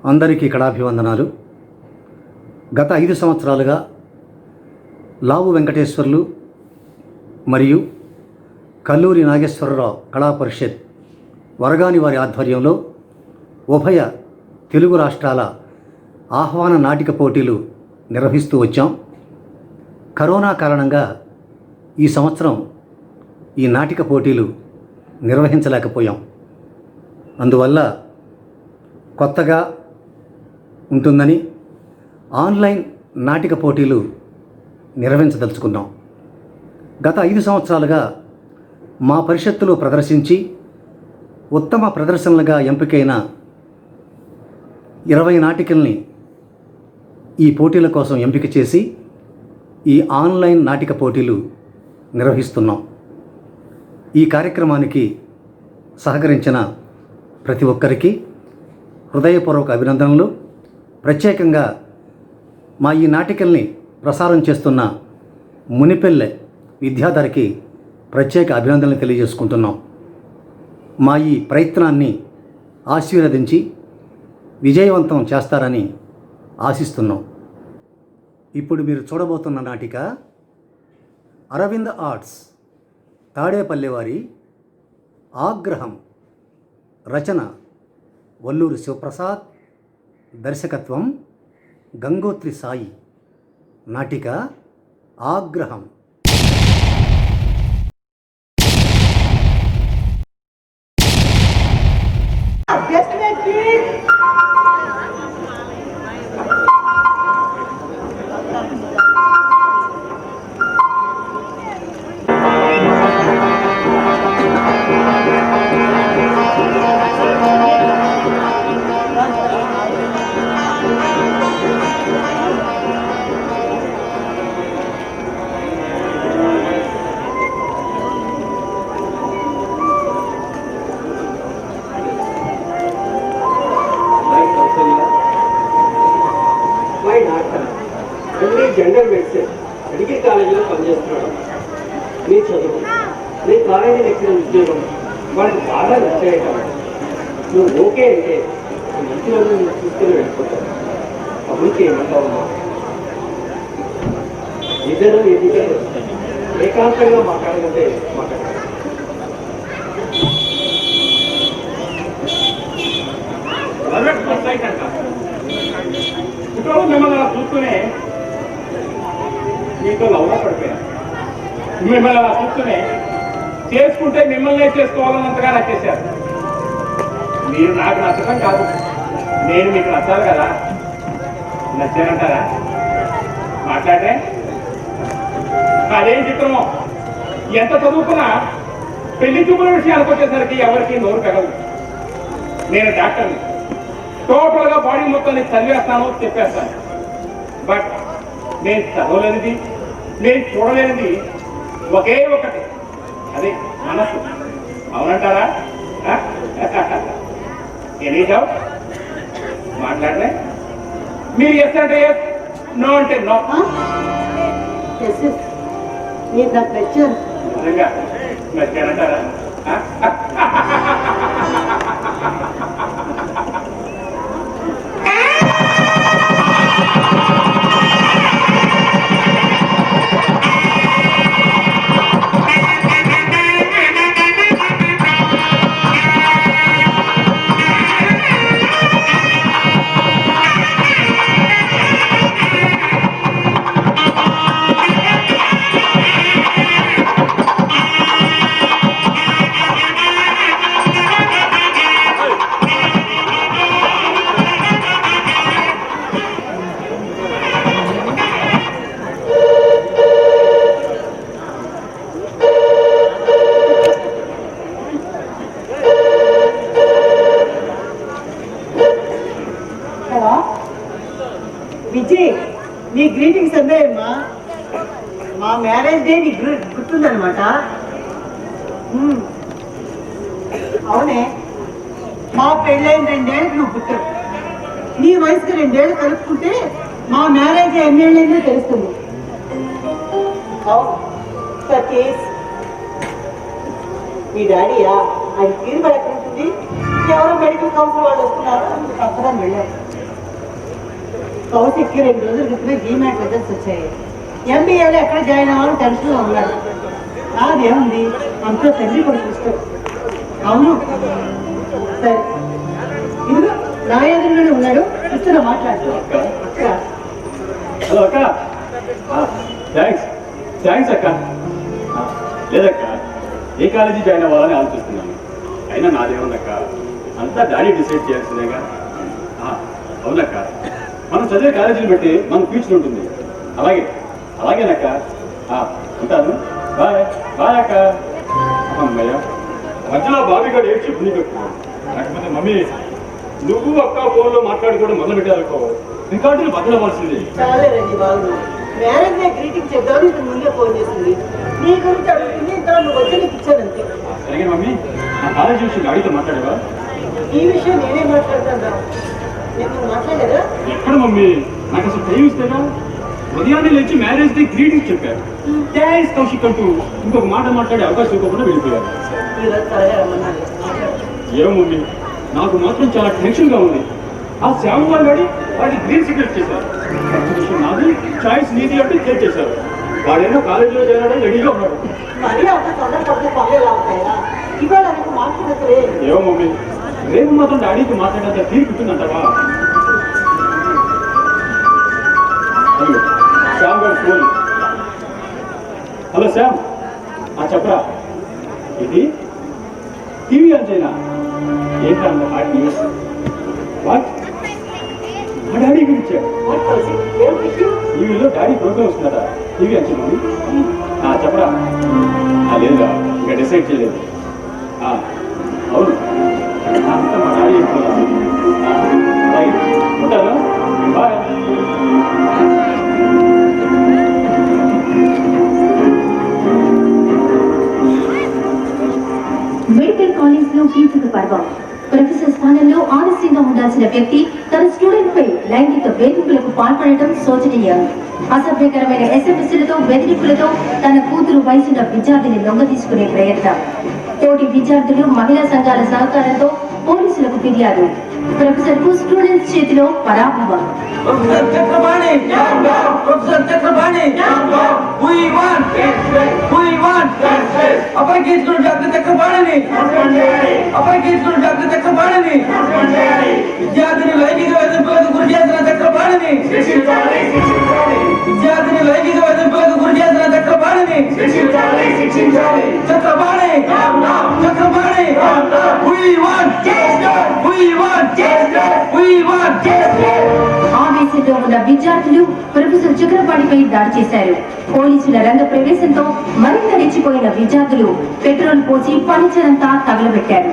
అందరికీ కళాభివందనాలు. గత 5 సంవత్సరాలుగా లావు వెంకటేశ్వర్లు మరియు కల్లూరి నాగేశ్వరరావు కళా పరిషత్ వరగాని వారి ఆధ్వర్యంలో ఉభయ తెలుగు రాష్ట్రాల ఆహ్వాన నాటిక పోటీలు నిర్వహిస్తూ వచ్చాం. కరోనా కారణంగా ఈ సంవత్సరం ఈ నాటిక పోటీలు నిర్వహించలేకపోయాం. అందువల్ల కొత్తగా ఉంటుందని ఆన్లైన్ నాటిక పోటీలు నిర్వహించదలుచుకున్నాం. గత 5 సంవత్సరాలుగా మా పరిషత్తులో ప్రదర్శించి ఉత్తమ ప్రదర్శనలుగా ఎంపికైన 20 నాటికల్ని ఈ పోటీల కోసం ఎంపిక చేసి ఈ ఆన్లైన్ నాటిక పోటీలు నిర్వహిస్తున్నాం. ఈ కార్యక్రమానికి సహకరించిన ప్రతి ఒక్కరికి హృదయపూర్వక అభినందనలు. ప్రత్యేకంగా మా ఈ నాటికల్ని ప్రసారం చేస్తున్న మునిపెల్లె విద్యాధర్కి ప్రత్యేక అభినందనలు తెలియజేసుకుంటున్నాం. మా ఈ ప్రయత్నాన్ని ఆశీర్వదించి విజయవంతం చేస్తారని ఆశిస్తున్నాం. ఇప్పుడు మీరు చూడబోతున్న నాటిక అరవింద్ ఆర్ట్స్ తాడేపల్లివారి ఆగ్రహం. రచన వల్లూరి శివప్రసాద్, దర్శకత్వం గంగోత్రి సాయి. నాటిక ఆగ్రహం. జనరల్ మెడిసిన్ డిగ్రీ కాలేజీలో పనిచేస్తున్నాడు. నీ చదువు, నీ కాలేజీ లెక్చరర్ ఉద్యోగం వాళ్ళకి బాగా నచ్చాయటం. నువ్వు ఓకే అంటే మంచి రోజు తీసుకుని వెళ్ళిపోతావు. అభివృద్ధి ఏమంటావమ్మా? ఇద్దరు ఎన్నికలు ఏకాంతంగా మాట్లాడమంటే మాట్లాడాలి. కుటుంబం మిమ్మల్ని అలా చూస్తూనే మీతో లవ్లో పడిపోయాను. మిమ్మల్ని అలా చూస్తూనే చేసుకుంటే మిమ్మల్నే చేసుకోవాలన్నంతగా నచ్చేశారు. మీరు నాకు నచ్చడం కాదు, నేను మీకు నచ్చాలి కదా. నచ్చానంటారా? మాట్లాడే అదేం చిత్రమో. ఎంత చదువుకున్నా పెళ్లి చూపుల విషయానికి వచ్చేసరికి ఎవరికి నోరు పెగదు. నేను డాక్టర్ని, టోటల్గా బాడీ మొత్తాన్ని చదివేస్తాను, చెప్పేస్తాను. బట్ నేను చదవలేనిది, నేను చూడలేనిది ఒకే ఒకటి, అదే మనసు. అవునంటారా? Any doubt? మాట్లాడలే. మీరు ఎస్ అంటే ఎస్, నో అంటే నో. నిజంగా నచ్చానంటారా? విజయ్, నీ గ్రీటింగ్స్ అందేమ్మా. మా మ్యారేజ్ డే నీకు గుర్తుందనమాట. అవునే, మా పెళ్ళైన 2 ఏళ్ళు నువ్వు పుట్టావు. నీ వయసుకి 2 ఏళ్ళు కలుపుకుంటే మా మ్యారేజ్ ఎన్నేళ్ళైందో తెలుస్తుంది. సతీష్ మీ డాడీయా? ఆయన తీరు పడకుంటుంది. ఎవరో మెడికల్ కౌన్సిల్ వాళ్ళు వస్తున్నారు, సంతకం వెళ్ళారు. కౌశిక్కి 2 రోజుల క్రితమే డీమ్యాట్ రిజల్ట్స్ వచ్చాయి. ఎంబీఏలో ఎక్కడ జాయిన్ అవ్వాలని టెన్షన్లో ఉన్నాడు. అదేముంది అంతా తండ్రి కొడుకు ఇష్టం. అవును సరే, ఇదిగో నా ఎదురుగానే ఉన్నాడు, ఇస్తున్నా మాట్లాడుతూ. హలో అక్క, థ్యాంక్స్ అక్క. లేదక్క, ఏ కాలేజీ జాయిన్ అవ్వాలని ఆలోచిస్తున్నాను. అయినా నాదేముందక్క, అంతా డాడీ డిసైడ్ చేయాల్సిందేగా. అవునక్క, మనం చదివే కాలేజీని బట్టి మన ఫ్యూచర్ ఉంటుంది. అలాగేనక్క. ఉంటాను. బాయ్ అక్క. అమ్మయ్య, మధ్యలో బాబీ గారు ఏడ్చి పుణ్యం పెట్టుకున్నాను. లేకపోతే మమ్మీ నువ్వు అక్క ఫోన్లో మాట్లాడుకోవడం మొదలు పెట్టారనుకో, రికార్డులు బద్దలవ్వాల్సింది. చాలే రండి బాబు, మ్యారేజ్ డే గ్రీటింగ్ చెప్తాను. ఇంత ముందే ఫోన్ చేసింది, నీ గురించి అడుగుతుంది. ఇంత నువ్వు వచ్చి నీకు ఇచ్చానంతే. సరే మమ్మీ, నా కాలేజీ విషయం డాడీతో మాట్లాడేవా? ఈ విషయం నేనే మాట్లాడతాను. నేను మాట్లాడేదా? ఎక్కడ మమ్మీ, నాకు అసలు టైం ఇస్తేగా. ఉదయాన్నే లేచి మ్యారేజ్ డే గ్రీటింగ్స్ చెప్పారు. థ్యాంక్స్ కౌశిక్ అంటూ ఇంకొక మాట మాట్లాడే అవకాశం ఇవ్వకుండా వెళ్ళిపోయారు. ఏమో మమ్మీ, నాకు మాత్రం చాలా టెన్షన్గా ఉంది. ఆ శ్యామ్ వాళ్ళు వాడి గ్రీన్ సిగ్నల్ చేశారు. నాది చాయిస్ నీది అంటే చేంజ్ చేశారు. వాడేమో కాలేజీలో చేరాడని రెడీగా ఉన్నాడు. ఏమో మమ్మీ, రేపు మాత్రం డాడీకి మాట్లాడేంత తీరుకుంటుందంటావా? శ్యామ్ గారు ఫోన్. హలో శ్యామ్, చెప్పరా. ఇది టీవీ ఆన్ చేయనా? ఏంటా హాట్ న్యూస్? వాట్? మా డాడీ గురించి టీవీలో డాడీ ప్రోగ్రామ్ వస్తుందట. టీవీ ఆన్ చేయమని చెప్పరా. లేదా ఇంకా డిసైడ్ చేయలేదు. అవును, అంతా మా డాడీ ఉంటాను. బాయ్. మెడికల్ కాలేజ్ లో ఫీజుకు పర్వం. ప్రొఫెసర్ స్థానంలో ఆలస్యంగా ఉండాల్సిన వ్యక్తి తన స్టూడెంట్ పై లైంగిక వేధింపులకు పాల్పడటం శోచనీయం. అసభ్యకరమైన ఎస్ఎంఎస్లతో బెదిరింపులతో తన కూతురు వయసున్న విద్యార్థిని లొంగ తీసుకునే ప్రయత్నం. తోటి విద్యార్థులు మహిళా సంఘాల సహకారంతో పోలీసులకు ఫిర్యాదు. ప్రొఫెసర్ కు స్టూడెంట్స్ చేతిలో పరాభవం. విద్యార్థిని లైంగిక వేధింపులకు గురి చేసిన చక్రపాణిని ఆవేశంలో ఉన్న విద్యార్థులు ప్రొఫెసర్ చక్రపాణిపై దాడి చేశారు. పోలీసుల రంగ ప్రవేశంతో మరింత రెచ్చిపోయిన విద్యార్థులు పెట్రోల్ పోసి ఫర్నిచరంతా తగలబెట్టారు.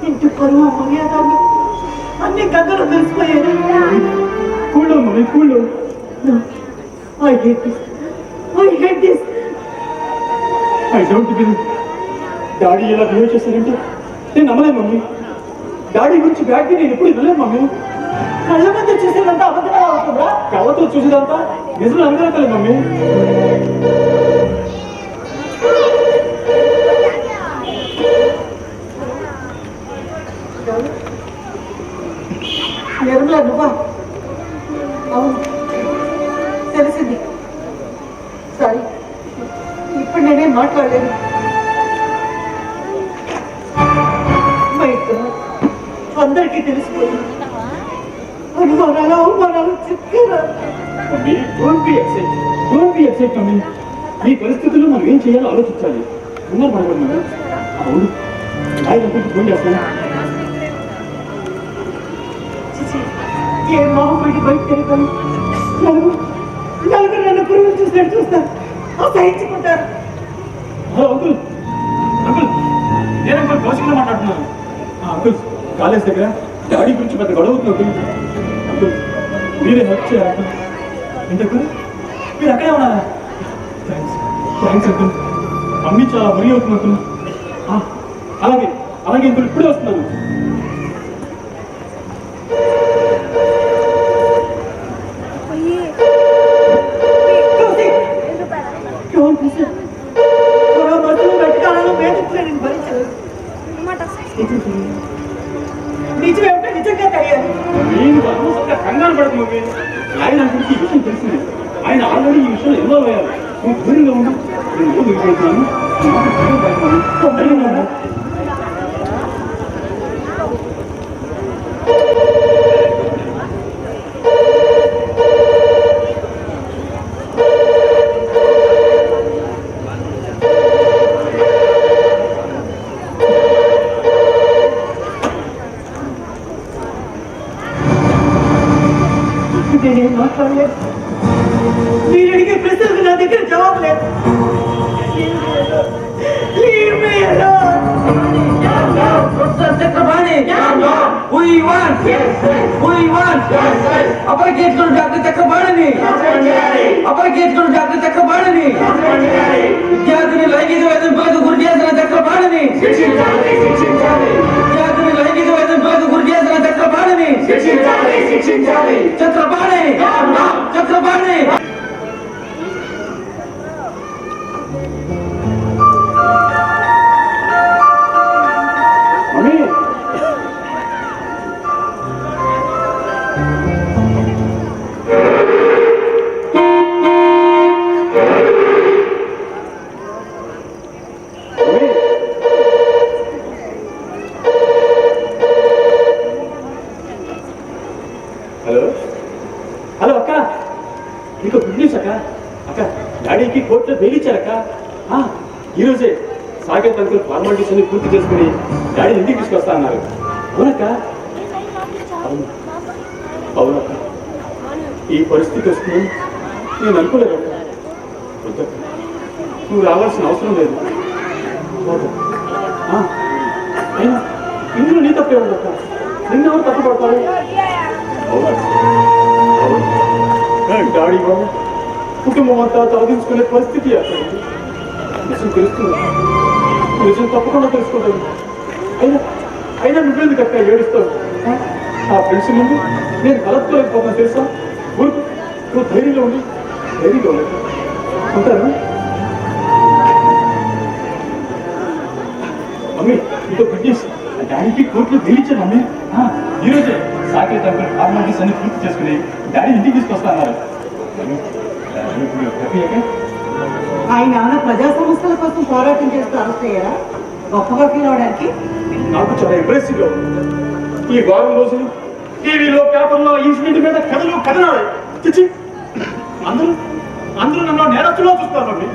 ఇంటి పరువు మర్యాదాన్ని అన్ని గద్దలు తెలిసిపోయారు. డాడీ ఇలా బిహేవ్ చేశారంటే నేను నమ్మలేదు మమ్మీ. డాడీ గురించి బ్యాడ్కి నేను ఎప్పుడు వినలేదు మమ్మీ. కళ్ళ మధ్య చూసేదంతా అబద్ధంగా అవుతుందా? కళ్ళతో చూసేదంతా నిజం అనుకోలేదు మమ్మీ. నిర్మలా నువ్వా? అవును తెలిసింది. సారీ, ఇప్పుడు నేనేం మాట్లాడలేదు. అందరికీ తెలిసిపోయింది. అనుమానాలు చెప్పారా? ఈ పరిస్థితుల్లో మనం ఏం చేయాలో ఆలోచించాలి. ఉన్నారు పడబడి. అవును, ఫోన్ చేస్తాను. ఏ మొహం పెట్టి బయట తిరుగుతాను. నలుగురు నన్ను పురుగులు చూసినట్టు చూస్తారు, అసహించుకుంటారు. హలో అంకుల్, నేను అంకుల్ కౌశిక్లో మాట్లాడుతున్నాను. అంకుల్, కాలేజ్ దగ్గర డాడీ గురించి పెద్ద గొడవ అవుతుంది అంకుల్. మీరే హెల్ప్ చేయాలి అంకుల్. ఏంటంకుల్, మీరు అక్కడే ఉన్నారా? Thanks uncle. మమ్మీ చాలా వరి అవుతుంది అంకుల్. అలాగే అంకుల్, ఇప్పుడే వస్తున్నాను. నీకు ఈ విషయం తెలిసింది. ఆయన ఆల్రెడీ ఈ విషయంలో ఇన్వాల్వ్ అయ్యారు. నువ్వు ధైర్యంగా ఉండు. నేను రోజు వెళ్ళిపోతున్నాను. నేనేం మాట్లాడలేదు. మీరు అడిగే ప్రశ్నలకు నా దగ్గర జవాబు లేదు. Leave me alone. చక్రపాణి అపరికేతుడు డాక్టర్ చక్రపాణిని అపరికేతుడు డాక్టర్ చక్రపాణిని విద్యార్థిని లైంగిక వేధింపులకు గురి చేసిన చక్రపాణిని విద్యార్థిని లైంగిక వేధింపులకు గురి చేసిన చక్రపాణిని చక్రపాణి చక్రపాణి హలో హలో అక్క, నీకు గుడ్ న్యూస్ అక్క. అక్క, డాడీకి కోర్టులో బెయిల్ ఇచ్చారక్క. ఈరోజే సాకేత్ అంకుల్ ఫార్మాలిటీస్ అన్ని పూర్తి చేసుకుని డాడీ ఇంటికి తీసుకొస్తా అన్నారు. అవునక్క? అవును అవునక్క. ఈ పరిస్థితి వస్తుంది నేను అనుకోలేదు. వద్దక్క, నువ్వు రావాల్సిన అవసరం లేదు. అయినా ఇందులో నీ తప్పే ఉందక్క. నిన్నెవరు తప్పుపడతారు? డాడీ బాబు కుటుంబం అంతా తలదించుకునే పరిస్థితి అసలు నిజం తెలుస్తుంది. నిజం తప్పకుండా తెలుసుకుంటాను. అయినా అయినా నువ్వెందుకు అక్క ఏడుస్తావు? ఆ ఫ్రెండ్స్ ముందు నేను కలపలేకపోతున్నాను తెలుసా? నువ్వు ధైర్యంగా ఉండి ధైర్యంగా ఉండదు ఉంటాను. మమ్మీ ఇంకో గుడ్ న్యూస్. డాడీకి కోర్టులో తెలియచాను మమ్మీ. ఈరోజే సాకేత్ అంకుల్ ఫార్మాలిటీస్ అన్ని పూర్తి చేసుకుని డాడీ ఇంటికి తీసుకొస్తా అన్నారు. ఆయన ఏమైనా ప్రజా సమస్యల కోసం పోరాటం చేస్తూ అరెస్ట్ అయ్యారా? గొప్పగా ఫీల్ అవడానికి నాకు చాలా ఇంప్రెసివ్ గా ఉంది. ఈ వారం రోజులు టీవీలో పేపర్లో ఇన్సిడెంట్ మీద కథనాలు చిచ్చి అందరూ నన్ను నేరస్తులో చూస్తారు మమ్మీ.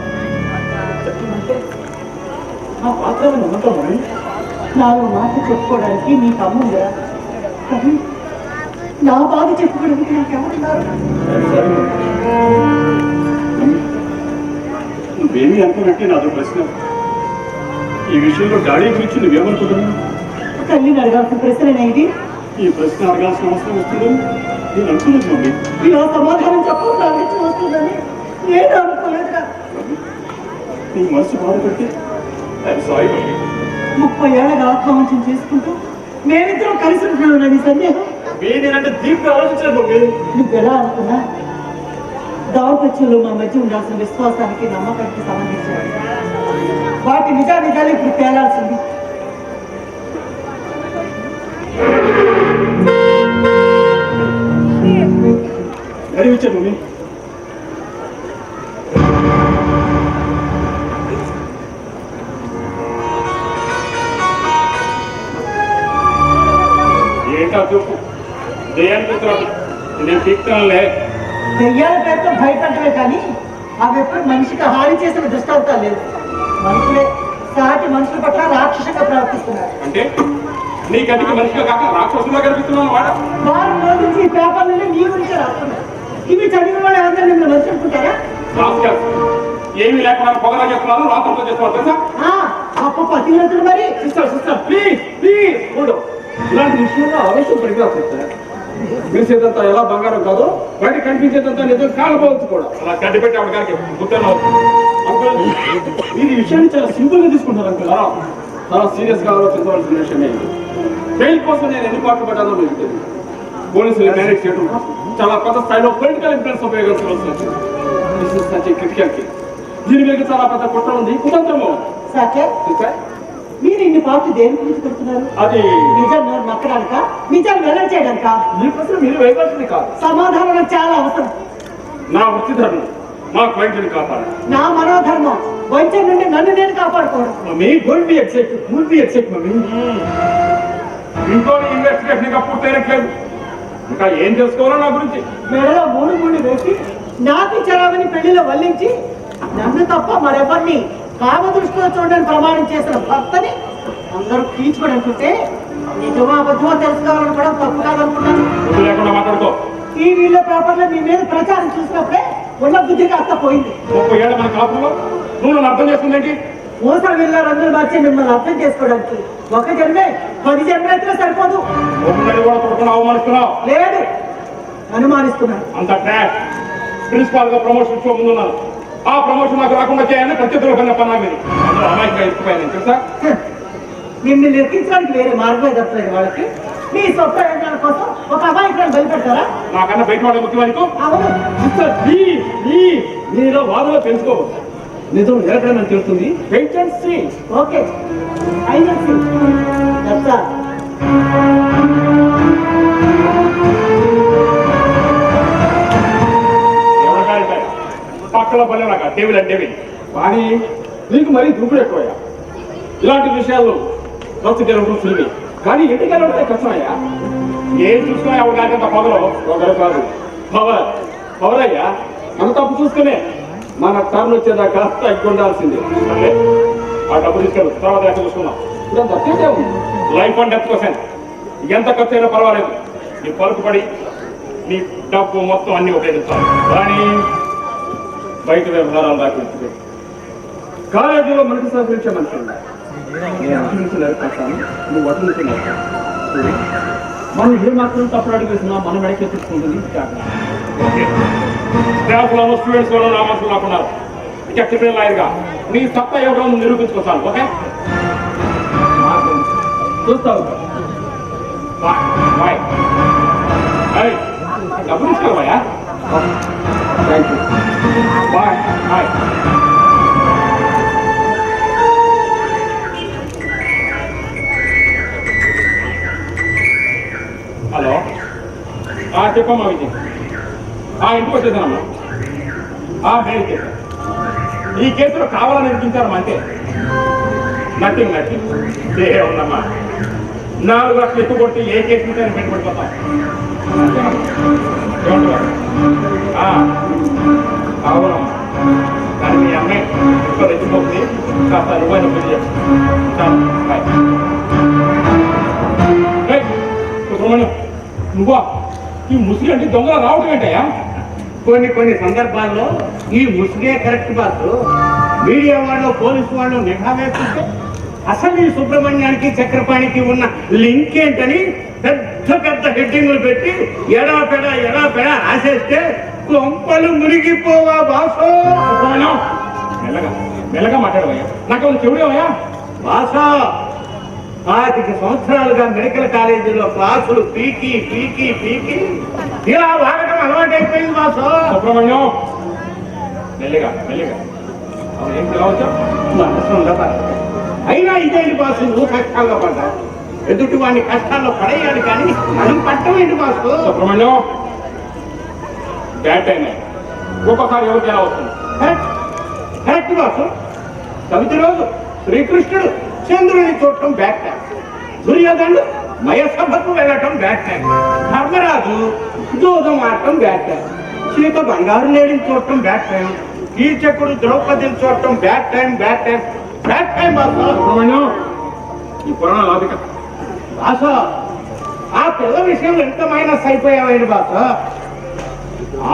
నా పాత్ర నమ్మటం మమ్మీ. నాలుగు మాట చెప్పుకోవడానికి నీకు అమ్ముందా? కానీ నా బాధ చెప్పుకోవడానికి నాకెవరున్నారు? నువ్వేమీ అనుకున్నట్టే నాదో ప్రశ్న. ఈ విషయంలో డాడీ గురించి నువ్వేమనుకుంటున్నావు? తల్లిని అడగాల్సిన ప్రశ్న ఇది. ఈ ప్రశ్న అడగాల్సిన అవసరం వస్తుందని నేను అనుకోలేదు మమ్మీ. ఇలా సమాధానం చెప్పడానికి వస్తుందని నేను అనుకోలేదురా. నీ మనసు బాధపడితే ఐఎమ్ సారీ మమ్మీ. 30 ఏళ్ళగా ఆత్మవంచం చేసుకుంటూ మేమిద్దరం కలిసి ఉంటున్నాను. నీ సందేహం నేనంటే దీప్తి ఆలోచించలేదు మమ్మీ. నువ్వు ఎలా అనుకున్నా దావపత్యంలో మా మధ్య ఉండాల్సిన విశ్వాసానికి నమ్మకానికి సంబంధించినది. వాటి నిజాలు ఇప్పుడు తేలాల్సింది. గర్వించాను మమ్మీ. ఏంటా చూపు దయ్యాన్ని నేను తీర్చానులే. దెయ్యాల పేరుతో భయపడటమే కానీ అవి ఎప్పుడు మనిషికి హాని చేసిన దృష్టాంతాలు లేదు. మనుషులే సాటి మనుషుల పట్ల రాక్షసంగా ప్రవర్తిస్తున్నారు. అంటే నీ కంటికి మనిషిగా కాక రాక్షసులుగా కనిపిస్తున్నాను వాడ. వారం రోజు నుంచి ఈ పేపర్లోనే నీ గురించి రాస్తున్నారు. ఇవి చదివిన వాళ్ళు ఎవరైనా మిమ్మల్ని మంచి అనుకుంటారా? ఏమీ లేకుండా పొగలా చేస్తున్నాను, రాత్రంతో చేస్తున్నారు తెలుసా? అప్పు పతివ్రతులు మరి. సిస్టర్ ప్లీజ్ ప్లీజ్ ఉండు. ఇలాంటి విషయంలో ఆవేశం పడిపోతుంది సిస్టర్. మెరిసేదంతా ఎలా బంగారం కాదో బయట కనిపించేదంతా నిజం కాకపోవచ్చు కూడా. అలా గడ్డి పెట్టి ఆవిడ గారికి గుర్తాను. అంకుల్ మీరు ఈ విషయాన్ని చాలా సింపుల్ గా తీసుకుంటారు అంకుల్. చాలా సీరియస్ గా ఆలోచించవలసిన విషయమే. బెయిల్ కోసం నేను ఎన్ని పాటలు పడ్డానో మీకు తెలియదు. పోలీసులు మేనేజ్ చేయడం చాలా పెద్ద స్థాయిలో పొలిటికల్ ఇన్ఫ్లుయెన్స్ ఉపయోగించవలసి వచ్చింది. This is such a critical case. దీని మీద చాలా పెద్ద కుట్ర ఉంది, కుతంత్రము. సార్ మీరు ఇన్ని పాటలు దేని గురించి పెడుతున్నారు? అది నిజం నక్కడానిక, నిజం వెల్లడి చేయడానిక? మీ ప్రశ్న మీరు వేయవలసింది కాదు. సమాధానం చాలా అవసరం. నా వృత్తి ధర్మం మా క్లయింట్ని కాపాడాలి. నా మనోధర్మం వంచన నుండి నన్ను నేను కాపాడుకోవడం. Mummy don't be excite mummy. ఇంట్లో ఇన్వెస్టిగేషన్ ఇంకా పూర్తయినట్లేదు. ఇంకా ఏం తెలుసుకోవాలో నా గురించి. మెడలో మూడు వేసి నాకు చెరవని పెళ్లిలో వల్లించి నన్ను తప్ప మరెవరిని కామదృష్టిలో చూడని ప్రమాణం చేసిన భర్తని అందరూ కీచుకొని అంటుంటే నిజమా అబద్ధమో తెలుసుకోవాలని కూడా తప్పు కాదనుకున్నాను. బుద్ధి లేకుండా మాట్లాడుకో. టీవీలో పేపర్లో మీ మీద ప్రచారం చూసినప్పుడే ఉన్న బుద్ధి కాస్త పోయింది. 30 ఏళ్ళ మన కాపులో నువ్వు నన్ను అర్థం చేసుకుందేంటి? మోసం వెళ్ళారందరూ వచ్చి మిమ్మల్ని అర్థం చేసుకోవడానికి ఒక జన్మే 10 జన్మలైతే సరిపోదు. ఒక్కడిని కూడా కొడుకుని అవమానిస్తున్నావు. లేదు, అనుమానిస్తున్నాను. అంత ట్రాక్ ప్రిన్సిపాల్ గా ప్రమోషన్ ఇచ్చే ముందున్నాను. ఆ ప్రమోషన్ నాకు రాకుండా చేయాలని ప్రత్యర్థుల పైన పన్నా మీద అందులో అమాయకంగా ఇచ్చిపోయాను తెలుసా. నిన్ను నిర్కించడానికి వేరే మార్గమే దొరకలేదు వాళ్ళకి. మీ స్వప్రయోజనాల కోసం ఒక అమాయకులను బలిపెడతారా? నాకన్నా బయట వాళ్ళ ముఖ్యమానికి అవును. నీలో వాదన తెలుసుకోవచ్చు. నిజం ఎరకైనా తెలుస్తుంది. Wait and see. Okay, I will see. That's all. పక్కల పల్లె నాకు డేవిల్ అండ్ డేవిల్ కానీ నీకు మరీ దూకుడు ఎక్కువయ్యా. ఇలాంటి విషయాల్లో ఖర్చు జరగడం సులువి కానీ ఎందుకు వెళ్ళితే కష్టమయ్యా. ఏం చూసుకున్నా ఎవరు కాకంత పవర్ ఒకరు కాదు. పవర్ అయ్యా మన తప్పు చూసుకునే మన టర్న్ వచ్చేదాకా తగ్గి ఉండాల్సిందే. ఆ డబ్బు తీసుకెళ్ళు, తర్వాత ఎక్కడ చూసుకున్నాం. ఇదంతా తప్పేదే ఉంది. లైఫ్ అండ్ డెత్ కోసం ఎంత ఖర్చు అయినా పర్వాలేదు. నీ పలుకు పడి నీ డబ్బు మొత్తం అన్ని ఉపయోగించాలి కానీ బయట వ్యవహారాలు దాఖలించుకో. కాలేజీలో మనకు సహకరించే మనిషి నేను అటు నుంచి నేర్పడతాను, నువ్వు అటు నుంచి నేర్పాను. మనం ఏ మాత్రం తప్పుడు అడుగు వేసినా మనం వెనక్కి తీసుకుంటుంది. స్టాఫ్లోనూ స్టూడెంట్స్లోనూ నా మనసులు నాకున్నారు. ఇక క్రిమినల్ లాయర్గా నీ సత్తా ఎవరో నిరూపించుకొస్తాను. ఓకే చూస్తావు. బాయ్. డబ్బు తీసుకోవాయా? Thank you. Bye. Bye. Hello చెప్పమ్మా విజయ్. ఇంటికి వచ్చేసానమ్మా. మెయిల్ చేశాను. ఈ కేసులో కావాలని ఇరికించారమ్మా అంతే. నథింగ్ ఉందమ్మా. 4 లక్షలు ఎక్కువ కొట్టి ఏ కేసు మీద పెట్టుబడిపోతాం. అవునమ్మా కానీ మీ అమ్మాయి ఎక్కువ రెచ్చిపోతుంది. కాస్త రూపాయలు పెళ్లి చేస్తాను. సుబ్రహ్మణ్యం నువ్వా ఈ ముసుగు అంటే దొంగ రావటం ఏంటయ్యా? కొన్ని సందర్భాల్లో ఈ ముసుగే కరెక్ట్ బాస్. మీడియా వాళ్ళు పోలీసు వాళ్ళు నిఘా వేస్తుంటే అసలు ఈ సుబ్రహ్మణ్యానికి చక్రపాణికి ఉన్న లింక్ ఏంటని పెద్ద హెడ్డింగులు పెట్టి ఎడా పెడ రాసేస్తే కొంపలు మునిగిపోవా బాసో. సుబ్రహ్మణ్యం మెల్లగా మాట్లాడవయ్యా. నాకు చెవుడేవయ్యా. బాసో 25 సంవత్సరాలుగా మెడికల్ కాలేజీలో క్లాసులు పీకి ఇలా వాడటం అలవాటైపోయింది బాసో. సుబ్రహ్మణ్యం మెల్లగా ఏం పిలవచ్చా? అయినా ఇదేంటి బాసు నువ్వు కష్టాల్లో పడ్డా. ఎదుటి వాడిని కష్టాల్లో పడేయాలి కానీ మనం పట్టమేంటి బాసు. సుబ్రహ్మణ్యం బ్యాడ్ టైం ఒక్కొక్కసారి ఎవరికైనా వస్తుంది. Correct boss. చవితి రోజు శ్రీకృష్ణుడు చంద్రుని చూడటం బ్యాడ్ టైం. దుర్యోధనుడు మయసభకు వెళ్ళటం బ్యాడ్ టైం. ధర్మరాజు జూదం ఆడటం బ్యాడ్ టైం. సీత బంగారు లేడిని చూడటం బ్యాడ్ టైం. కీచకుడు ద్రౌపదిని చూడటం బ్యాడ్ టైం బాసు. సుబ్రహ్మణ్యం ఈ పురాణ లాభిక బాసు ఆ పిల్ల విషయంలో ఎంత మైనస్ అయిపోయావండి బాసు.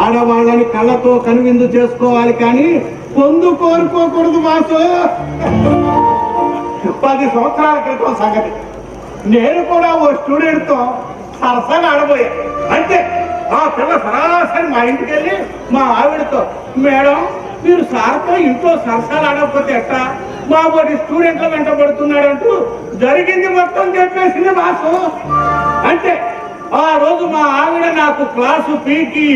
ఆడవాళ్ళని కళ్ళతో కనువిందు చేసుకోవాలి కానీ పొందు కోరుకోకూడదు బాసు. 10 సంవత్సరాల క్రితం సంగతి. నేను కూడా ఓ స్టూడెంట్ తో సరసగా ఆడబోయా. అంతే ఆ పిల్ల సరాసరి మా ఇంటికి వెళ్ళి మా ఆవిడతో, మేడం మీరు సార్తో ఇంట్లో సరసాలు ఆడకపోతే ఎట్టా, మా వాడి స్టూడెంట్ల వెంట పడుతున్నాడంటూ జరిగింది మొత్తం చెప్పేసింది బాసు. అంటే ఆ రోజు మా ఆవిడ నాకు క్లాసు పీకి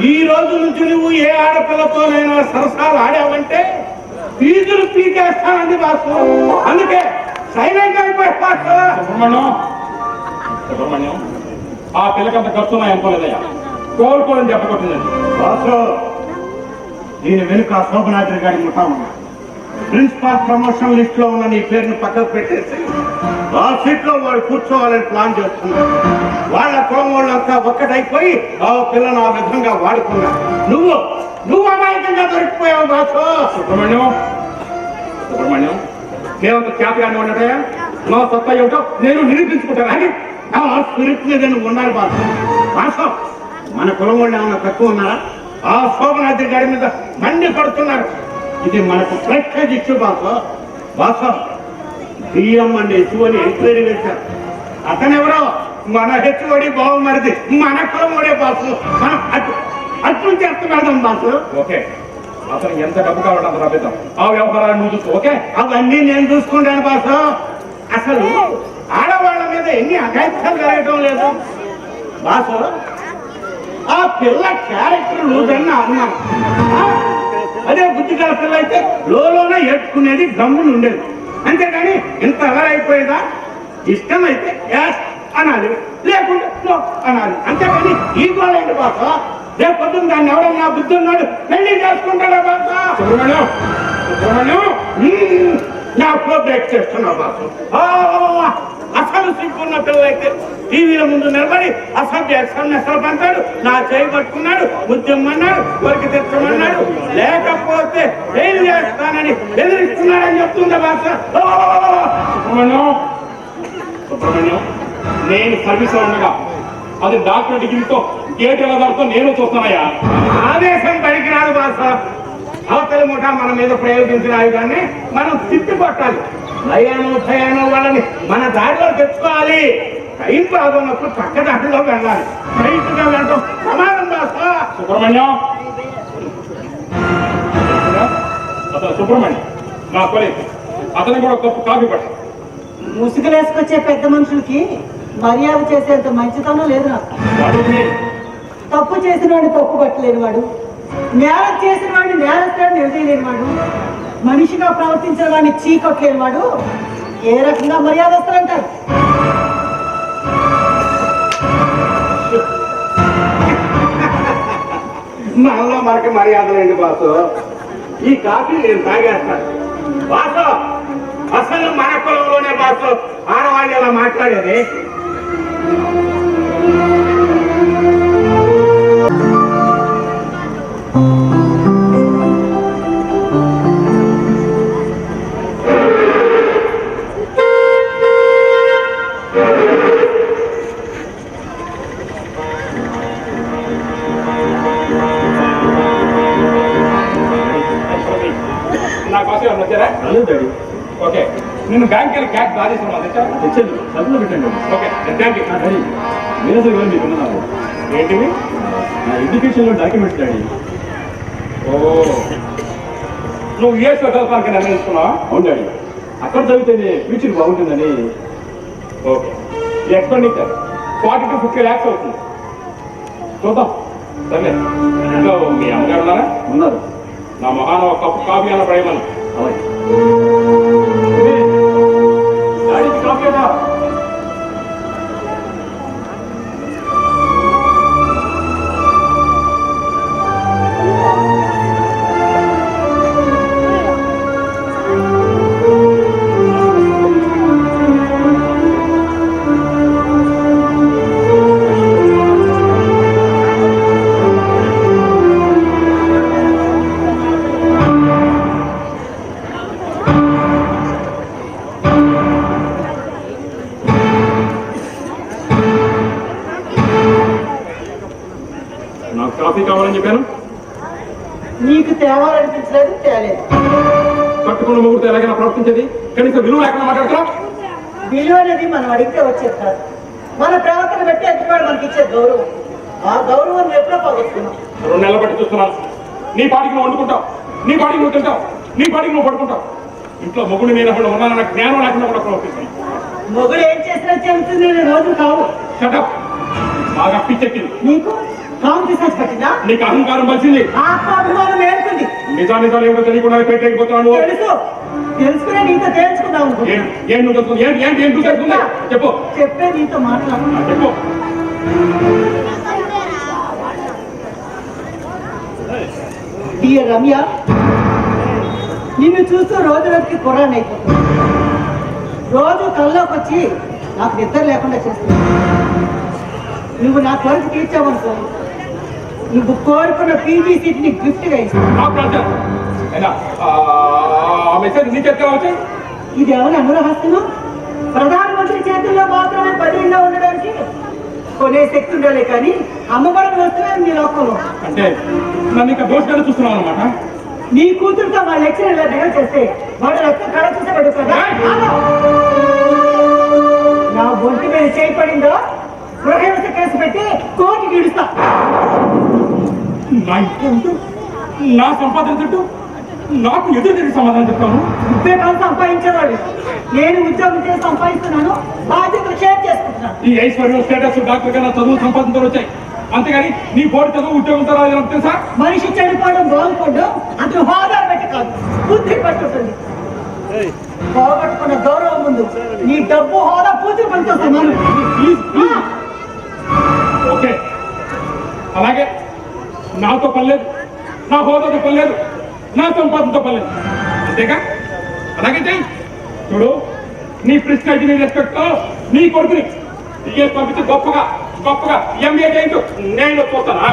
ఈ రోజు నుంచి నువ్వు ఏ ఆడపిల్లతోనైనా సరసాలు ఆడావంటే ఫీజులు పీకేస్తానంది బాసు. అందుకే సైలెంట్ అయిపోయి బాసు. సుబ్రహ్మణ్యం ఆ పిల్లకంత ఖర్చు నా ఎంపలేదయ్యా. కోలుకోవాలని చెప్పకొట్టిందండి. బాసు దీని వెనుక శోభనాద్రి గారి ముఠా ఉన్నా. ప్రిన్సిపాల్ ప్రమోషన్ లిస్ట్ లో ఉన్న నీ పేరును పక్కకు పెట్టేసి ఆ సీట్ లో వాడు కూర్చోవాలని ప్లాన్ చేస్తున్నారు. వాళ్ళ కులం వాళ్ళంతా ఒక్కటైపోయి ఆ పిల్లను ఆ విధంగా వాడుకున్నారు. నువ్వు అమాయకంగా దొరికిపోయావు బాసు. సుబ్రహ్మణ్యం నేనంత ఖ్యాతిగానే ఉన్నట్టయా? నా సత్తా ఏమిటో నేను నిరూపించుకుంటాను. అని ఆ స్పిరిట్ మీద నువ్వు ఉండాలి బాసు. బాసు మన కులం వాళ్ళు ఏమన్నా తక్కువ ఉన్నారా? ఆ శోభనాద్రి గారి మీద మండి పడుతున్నారు. ఇది మనకు ప్రెస్టేజ్ ఇష్యూ బాసు. బాసు బియ్యం అండి హెచ్ఓని ఎంక్వైరీ వేశారు. అతనెవరో మన హెచ్ఓడి బావమరిది మన కులం వాడే బాసు. మనం అట్లు చేస్తున్నాం బాసు. ఓకే, అతను ఎంత డబ్బు కావాలంటే అంత రప్పిద్దాం. ఆ వ్యవహారాన్ని నువ్వు చూసుకో. ఓకే, అవన్నీ నేను చూసుకుంటాను బాసు. అసలు ఆడవాళ్ళ మీద ఎన్ని అఘాయిత్యాలు జరగటం లేదు బాసు. ఆ పిల్ల క్యారెక్టర్ లూజన్న అనుమానం. అదే బుద్ధిగల పిల్ల అయితే లోన ఏడ్చుకునేది గమ్మును ఉండేది. అంతేగాని ఇంత అలరైపోయేదా? ఇష్టమైతే యాస్ అనాలి, లేకుంటే నో అనాలి. అంతేగాని ఈ గోళండి బాస. రేపు పొద్దున్న దాన్ని ఎవడన్నా బుద్ధి ఉన్నాడు పెళ్లి చేసుకుంటాడా బాస? నా ఫో బ్రేక్ చేస్తున్నా బాసు. అసలు సిగ్గున్న పిల్లలైతే టీవీల ముందు నిలబడి అసభ్య సన్నెసలు పంటాడు. నా చేయి పట్టుకున్నాడు, ముద్యమన్నాడు, కొరికి తెచ్చమన్నాడు, లేకపోతే ఏం చేస్తానని బెదిరిస్తున్నాడని చెప్తుండే బాస. సుబ్రహ్మణ్యం నేను సర్వీస్ లో ఉండగా అది డాక్టర్ డిగ్రీతో గేట్ ఎలా దాడుతో నేను చూస్తానయ్యా. ఆవేశం పనికి రాదు బాస. అవతల ముఠ మన మీద ప్రయోగించిన ఆయుధాన్ని మనం తిప్పి కొట్టాలి. భయాను వాళ్ళని మన దారిలో తెచ్చుకోవాలి. టైం బాగున్నప్పుడు పక్క దారిలో వెళ్ళాలి. రైతుగా వెళ్ళడం సమానం బాస. సుబ్రహ్మణ్యం అతను సుబ్రహ్మణ్యం నా కొలీగ్. అతను కూడా కప్పు కాఫీ పట్టు. ముసుగులేసుకొచ్చే పెద్ద మనుషులకి మర్యాద చేసేంత మంచితనం లేదు నాకు. తప్పు చేసిన వాడిని తప్పు పట్టలేని వాడు, నేరం చేసిన వాడిని నేరస్తాడు నిలదీయలేని వాడు, మనిషిగా ప్రవర్తించిన వాడిని చీకొట్టలేని వాడు ఏ రకంగా మర్యాదస్తారంటారు? మనలో మనకి మర్యాదలేండి బాసు. ఈ కాఫీ నేను తాగేస్తాను బాసు. అసలు మన కులంలోనే బాసు ఆడవాళ్ళు ఎలా మాట్లాడేది. నా కోసం ఏమన్నా వచ్చారా? ఓకే, నేను బ్యాంక్ వెళ్ళి క్యాష్ డ్రా చేసిన తెచ్చాను. సబ్బులో పెట్టండి. Okay, thank you. Daddy manager గారు మీకు ఉన్నారు. ఏంటివి? నా ఎడ్యుకేషన్లో డాక్యుమెంట్స్ డాడీ. ఓ, నువ్వు యూఎస్లో చదవడానికి నిర్ణయించుకున్నావా? అవును డాడీ. అక్కడ చదివితేనే ఫ్యూచర్ బాగుంటుందని. ఓకే, ఈ ఎక్స్పెండిచర్ 40 to 50 lakhs అవుతుంది. చూద్దాం. సరే, ఇంట్లో మీ అమ్మగారు ఉన్నారా? ఉన్నారు. నా మహాన ఒక కప్పు కాఫీ అన్న ప్రయమను. డాడీకి కాఫీ అదా? నాకు కాఫీ కావాలని చెప్పాను. నీకు తేవాలనిపించలేదు, తేలేదు. కట్టుకున్న ముగ్గురితో ఎలాగైనా ప్రవర్తించేది? కనీసం విలువ లేకుండా మాట్లాడుతున్నా? విలువ అనేది మనం అడిగితే వచ్చేది కాదు. మన ప్రవర్తన బట్టి ఎదుటివాడు మనకి ఇచ్చే గౌరవం. ఆ గౌరవం ఎప్పుడో పోగొట్టుకున్నాం. 2 నెలల బట్టి చూస్తున్నాను. నీ పాటికి నువ్వు వండుకుంటావు, నీ పాటికి నువ్వు తింటావు, నీ పాటికి నువ్వు పడుకుంటావు. ఇంట్లో మొగుడు నేనప్పుడు ఉన్నానన్న జ్ఞానం లేకుండా కూడా ప్రవర్తిస్తున్నాను. మొగుడు ఏం చేసినా చెబుతుంది రోజు కావు. షటప్. బాగా పిచ్చెక్కింది నీకు కాంపిటీషన్ పట్టిందా? నీకు అహంకారం వచ్చింది, ఆత్మాభిమానం ఏడుతుంది. నిజాలు ఏమిటో తెలియకుండా పెట్టేకపోతున్నాను. తెలుసు, తెలుసుకునే నీతో తేల్చుకుందాం. ఏం నువ్వు తెలుసుకుంది? ఏంటి నువ్వు తెలుసుకుందా? చెప్పు. చెప్పే నీతో మాట్లాడు. చెప్పు. డియర్ రమ్య, నిన్ను చూస్తూ రోజు రోజుకి కుర్రాన్ని అయిపోతుంది. రోజు కల్లోకి వచ్చి నాకు నిద్ర లేకుండా చేస్తుంది. నువ్వు నా కొరకు తీర్చావనుకో, నువ్వు కోరుకున్న పీజీ సీట్ ని గిఫ్ట్గా ఇస్తాను. ఇది ఎవరు అనురహస్తును? ప్రధానమంత్రి చేతుల్లో మాత్రమే 10 ఏళ్ళ ఉండడానికి కొనే శక్తి ఉండాలి, కానీ అమ్మబడిన వస్తువే నీ లోకంలో. అంటే నన్ను ఇక దోషగానే చూస్తున్నావు అనమాట. నీ కూతురుతో మా లెక్చర్ ఇలా బిహేవ్ చేస్తే వాడు రక్తం కళ చూసేవాడు కదా. నా ఒంటి మీద చేయబడిందో గృహహింస కేసు పెట్టి కోర్టుకి ఇడుస్తా. నా ఇంట్లో ఉంటూ నా సంపాదన తింటూ నాకు ఎదురు తిరిగి సమాధానం చెప్తాను. ఉద్యోగాలు సంపాదించేవాడు, నేను ఉద్యోగం చేసి సంపాదిస్తున్నాను, బాధ్యతలు షేర్ చేసుకుంటున్నాను. ఈ ఐశ్వర్యం స్టేటస్ డాక్టర్ గా చదువు సంపాదనతో వచ్చాయి, అంతేగాని నీ బోర్డు చదువు ఉద్యోగంతో రాదు తెలుసా? మనిషి చెడిపోవడం బాగుపడడం అతను హోదా పెట్టి కాదు, బుద్ధి పట్టుతుంది. పోగొట్టుకున్న గౌరవం ముందు నీ డబ్బు హోదా పూజ పనితో సమానం. ఓకే, అలాగే నాతో పనిలేదు, నా హోదాతో పనిలేదు, నా సంపాదనతో పనిలేదు, అంతేగా? అలాగే చెయ్యి. చూడు, నీ ప్రెస్టేజ్ ని రెస్పెక్ట్ తో నీ కొడుకుని టీఎస్ పంపించి గొప్పగా గొప్పగా ఎంబీఏ చేయించు, నేను చూస్తానా?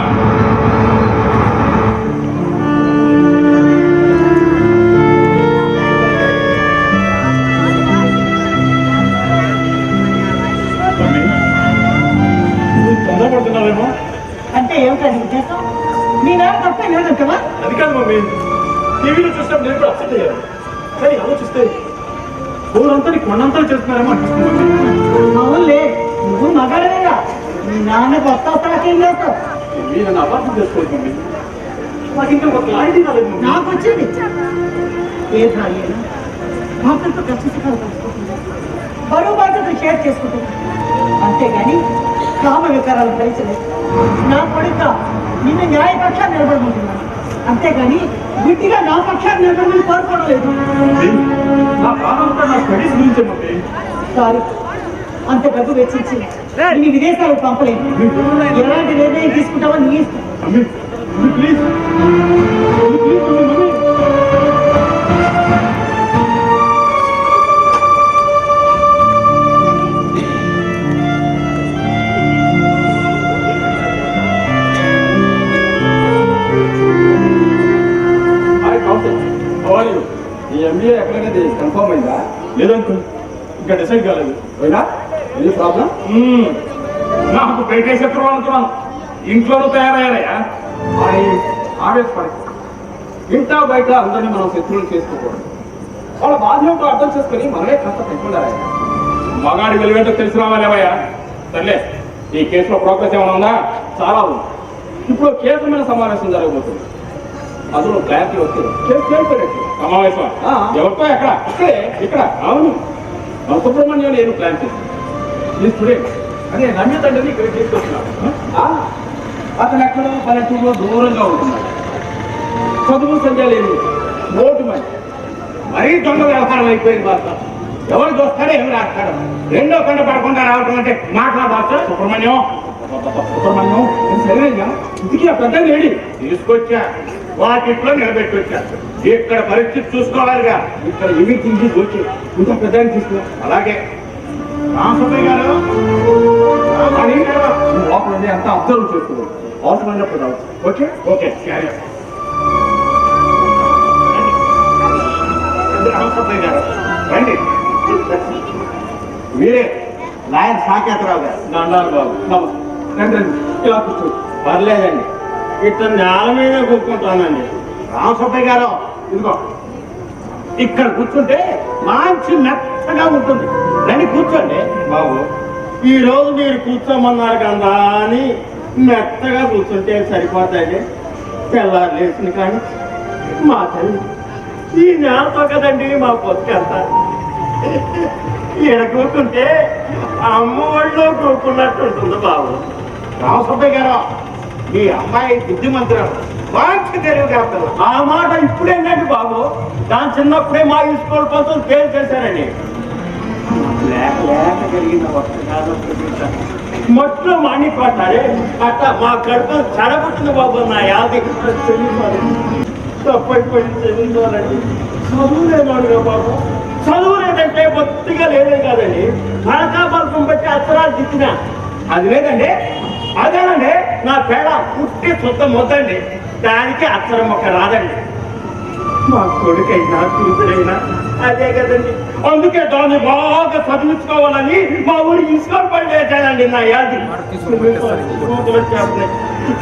తొందరపడుతున్నావేమో. అంటే ఏమిటండి ఉద్దేశం? మీ నాన్న తప్ప లేదంటవా? అది కాదు మమ్మీ, టీవీలో చూసినప్పుడు నేను కూడా అప్సెట్ అయ్యాను. కానీ ఆలోచిస్తే ఊరంతా నీకు మనంతా చేస్తున్నారేమో అనిపిస్తుంది. అవునులే, నువ్వు మగాడవేగా, మీ నాన్న కొత్త అసలకేం చేస్తావు? మీరు నన్ను అర్థం చేసుకోవచ్చు మమ్మీ. నాకు ఇంకా ఒక క్లారిటీ రాలేదు మమ్మీ. నాకు వచ్చింది. ఏ భార్యను భర్తతో కష్టసుఖాలు పంచుకుంటుంది, బరువు బాధ్యతలు షేర్ చేసుకుంటుంది, అంతేగాని కామ వికారాలు భరించలేదు. నా కొడుక నిన్ను న్యాయపక్షాన్ని నిలబడుకుంటున్నాను, అంతేగాని గుడ్డిగా నా పక్షాన్ని నిలబడమని కోరుకోవడం లేదు. నా ప్రాణంతా నా స్టడీస్ గురించే మమ్మీ. సారీ, అంత డబ్బు వెచ్చించి నీ విదేశాలకు పంపలేదు. ఎలాంటి నిర్ణయం తీసుకుంటావో నీ ఇష్టం. Mummy please, please mummy. ఈ ఎంబీఏ ఎక్కడైనా కన్ఫర్మ్ అయిందా? లేదంకుల్, ఇంకా డిసైడ్ కాలేదు. పోయినా ఎనీ ప్రాబ్లం? నాకు బయట శత్రువు అనుకున్నాను, ఇంట్లోనూ తయారయ్యారయ్యా. అని ఆవేశపడి ఇంటా బయట అందరినీ మనం శత్రువులు చేసుకోకూడదు. వాళ్ళ బాధ ఏమిటో అర్థం చేసుకుని మనమే కాస్త పెట్టుకుంటారయ్యా. మగాడి వెలువేంటో తెలిసి రావాలేవయ్యా. సర్లే, ఈ కేసులో ప్రోగ్రెస్ ఏమైనా ఉందా? చాలా ఉంది. ఇప్పుడు కేసు మీద సమావేశం జరగబోతుంది. అందులో క్లారిటీ వస్తుంది. కేసు చేయలేదు సమావేశం ఎవరితో? ఎక్కడ? ఇక్కడే, ఇక్కడ. అవును, మన సుబ్రహ్మణ్యం నేను ప్లాన్ చేశాను. ఈ స్టూడెంట్ అదే నమ్య తండ్రిని ఇక్కడ తీసుకొస్తున్నాను. అతను ఎక్కడో పల్లెటూరులో దూరంగా ఉంటున్నాడు. చదువు సంఖ్య లేదు, ఓటు మరీ దొంగ వ్యవహారం అయిపోయింది. బాధ ఎవరు చూస్తాడో ఎవరు రాస్తాడు. రెండో కంట పడకుండా రావటం అంటే మాట్లాడవచ్చు. సుబ్రహ్మణ్యం సరేనా? ఇంటికి ఆ పెద్ద లేడి తీసుకొచ్చా, వాటిట్లో నిలబెట్టి వచ్చా. ఇక్కడ పరిస్థితి చూసుకోవాలిగా. ఇక్కడ ఇవి తిండి వచ్చి ఇంత పెద్ద తీసుకున్నా. అలాగే రామసుబ్బయ్య గారు లోపల అంతా అబ్జర్వ్ చేసుకోవాలి. అవసరమైనప్పుడు రావచ్చు. Okay okay. రామసుబ్బయ్య గారు రండి. మీరే లాయర్ సాకేతరావు గారు. దండాలు బాబు. నమస్తే. ఇలా కూర్చో. పర్లేదండి, ఇట్లా నేల మీద కూర్చుంటానండి. రామసుబ్బయ్య గారు ఇదిగో ఇక్కడ కూర్చుంటే మంచి మెత్తగా ఉంటుంది. రండి కూర్చోండి. బాబు, ఈ రోజు మీరు కూర్చోమన్నారు కదా అని మెత్తగా కూర్చుంటే సరిపోతాయి. తెల్లారు లేచిన కానీ మా తల్లి ఈ నేలతో కదండి మా పొత్తుకెళ్తా. ఈడ కూర్చుంటే అమ్మ ఒళ్ళో కూర్చున్నట్టు ఉంటుంది బాబు. రామసుబ్బయ్య గారు, మీ అమ్మాయి బుద్ధిమంతురాలు, మంచి తెలివి కాదు. ఆ మాట ఇప్పుడేంటండి బాబు, దాని చిన్నప్పుడే మా స్కూల్ పంతులు ఫెయిల్ చేశారండి. లేక లేక కలిగిన మొత్తం మాణిపోతారే అట్లా మా కడుపు చెడబుట్టింది బాబు. నా యాది తప్పైపోయింది క్షమించాలండి. చదువు లేనాడుగా బాబు. చదువు లేదంటే బొత్తిగా లేదే కాదండి. నరకాబల్పం బట్టి అక్షరాలు తిట్టినా అది లేదండి. అదేనండి నా పేడ పుట్టి సొంత మొద్దండి. దానికి అక్షరం ఒక రాదండి. మా కొడుకైనా కూతురైనా అదే కదండి. అందుకే దాన్ని బాగా చదివించుకోవాలని మా ఊరి ఇన్స్కాల్ పని వేసానండి. నా యాది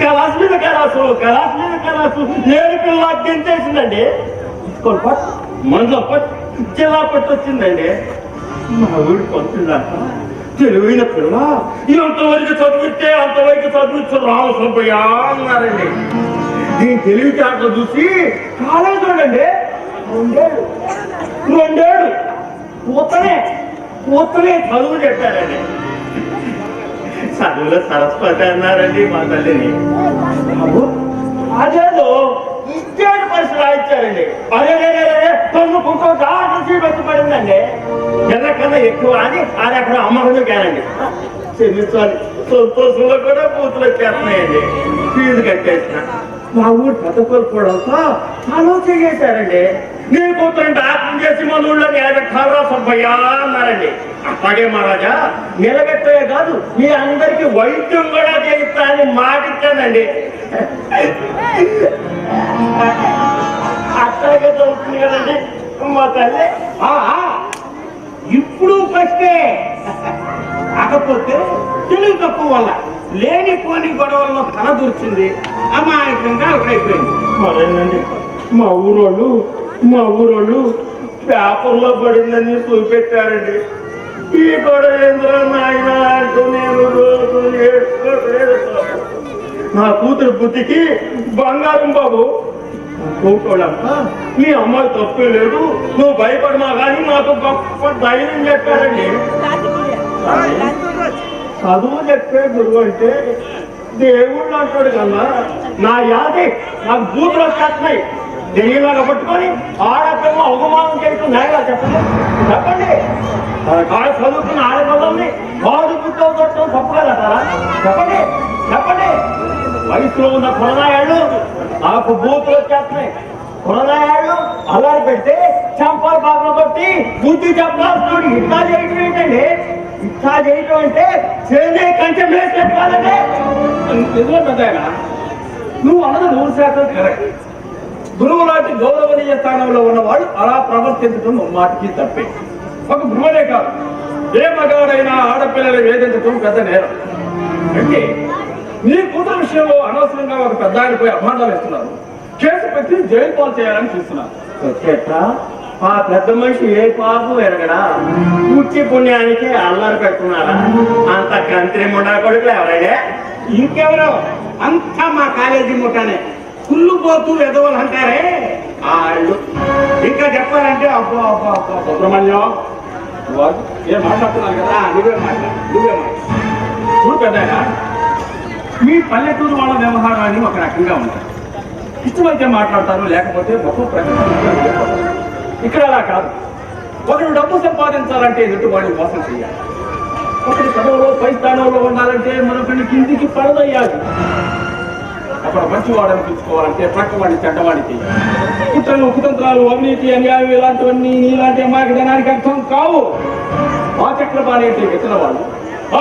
కలాస్ మీద కలాసు ఏడు పిల్లలు అగ్గెంచేసిందండి. ఇన్స్కాల్ పట్ మండల పట్ జిల్లా పట్టు వచ్చిందండి. మా ఊరి పంపిందాక తెలివైన పిల్ల ఎంతవరకు చదివిస్తే అంతవరకు చదివించు రామసుబ్బయ్య అన్నారండి. దీని తెలివితేటలు చూసి కాలేజ్ చూడండి రెండేళ్ళు పూతనే చదువు చెప్పారండి. చదువులో సరస్వతి అన్నారండి మా తల్లిని. అదేదో ఇచ్చేడు పరిస్థితి రాయించారండి. అదే తొమ్మిదింటో వచ్చి పడిందండి. ఎల్లకన్నా ఎక్కువ అని అది అక్కడ అమ్మకం కానండి. క్షమించాలి, సంతోషంలో కూడా పూతులు వచ్చేస్తున్నాయండి. ఫీజు కట్టేసిన మా ఊరు పెద్ద కోల్పోవడంతో ఆలోచన చేశారండి. నీ కూతురంటే ఆత్మ చేసి మన ఊళ్ళో నిలబెట్టారా సుబ్బయ్య అన్నారండి. అట్లాగే మహారాజా, నిలబెట్టే కాదు మీ అందరికి వైద్యం కూడా చేయిస్తా అని మాటిచ్చానండి. అట్లాగే చదువుతుంది కదండి మా తల్లి. ఇప్పుడు ఫస్టే కాకపోతే తెలుగు తక్కువ వల్ల లేనిపోని గొడవల్లో తల దూర్చింది. అమాయకంగా అయిపోయింది. మరేనండి మా ఊరోళ్ళు పేపర్లో పడిందని చూపెట్టారండి. ఈ గొడవ ఎందులో నాయన అంటూ నేను రోజు ఏడుకోలేదు. నా కూతురు బుద్ధికి బంగారం బాబు. కూకోళ్ళంతా నీ అమ్మాయి తప్పే లేదు, నువ్వు భయపడమా కానీ నాకు గొప్ప ధైర్యం చెప్పారండి. చదువు చెప్పే గురువు అంటే దేవుళ్ళు అంటాడు కదా. నా యాది నాకు బూతులు వచ్చేస్తున్నాయి. దెయ్యంలాగా పట్టుకొని ఆడపిల్ల అవమానం చేయటం న్యాయంగా చెప్పండి. చదువుకున్న ఆడపిల్లల్ని వాడు బుద్ధి కొట్టడం తప్పు కదటారా? చెప్పండి. వయసులో ఉన్న కొరనాయాళ్ళు నాకు బూతులు వచ్చేస్తున్నాయి. కొరనాయాళ్ళు అల్లారి పెడితే చంపాలు బాగా కొట్టి బుద్ధి చెప్పాల్సిన ఇట్లా చేయటం ఏంటండి? ఇట్లా చేయటం అంటే చేనే కంచెం వేసినట్టు కాదండి. నిజమే పెద్దాయన, నువ్వు అన్నది 100% కరెక్ట్. గురువు లాంటి గౌరవనీయ స్థానంలో ఉన్నవాడు అలా ప్రవర్తించడం మాటికి తప్పే. ఒక గురువునే కాదు, ఏ మగాడైనా ఆడపిల్లలు వేధించడం పెద్ద నేరం. అంటే నీ కూతురు విషయంలో అనవసరంగా ఒక పెద్ద ఆయనపై అభాండాలు ఇస్తున్నారు. కేసు పెట్టి జైలు పాలు చేయాలని చూస్తున్నారు. ఆ పెద్ద మనిషి ఏ పాపం ఎరగడా? పుట్టి పుణ్యానికి అల్లరి పెడుతున్నారా? అంత కంత్రి ముండా కొడుకులు ఎవరైనా? ఇంకెవరో అంతా మా కాలేజీ ముఠానే. కుళ్ళు పోతూ ఎదవలు అంటారే వాళ్ళు. ఇంకా చెప్పాలంటే అబ్బా సుబ్రహ్మణ్యం ఏం మాట్లాడుతున్నారు కదా. నువ్వే మాట్లాడు. చూడు పెద్ద, మీ పల్లెటూరు వాళ్ళ వ్యవహారాన్ని ఒక రకంగా ఉంటారు. ఇష్టమైతే మాట్లాడతారు, లేకపోతే మొత్తం ప్రకటన. ఇక్కడ అలా కాదు. ఒకరు డబ్బు సంపాదించాలంటే ఎదుటివాడిని మోసం చేయాలి. ఒకటి చదువులో పై స్థానంలో ఉండాలంటే మరొకరిని కిందికి పడదయ్యాలి. అక్కడ మంచివాడని పిలుచుకోవాలంటే పక్కవాడిని చెడ్డవాడిని చేయాలి. కుట్రలు, కుతంత్రాలు, అవినీతి, అన్యాయం ఇలాంటివన్నీ నీలాంటి అమ్మాయికి జనానికి అర్థం కావు. ఆ చక్రపాణి అంటే ఎత్తిన వాళ్ళు,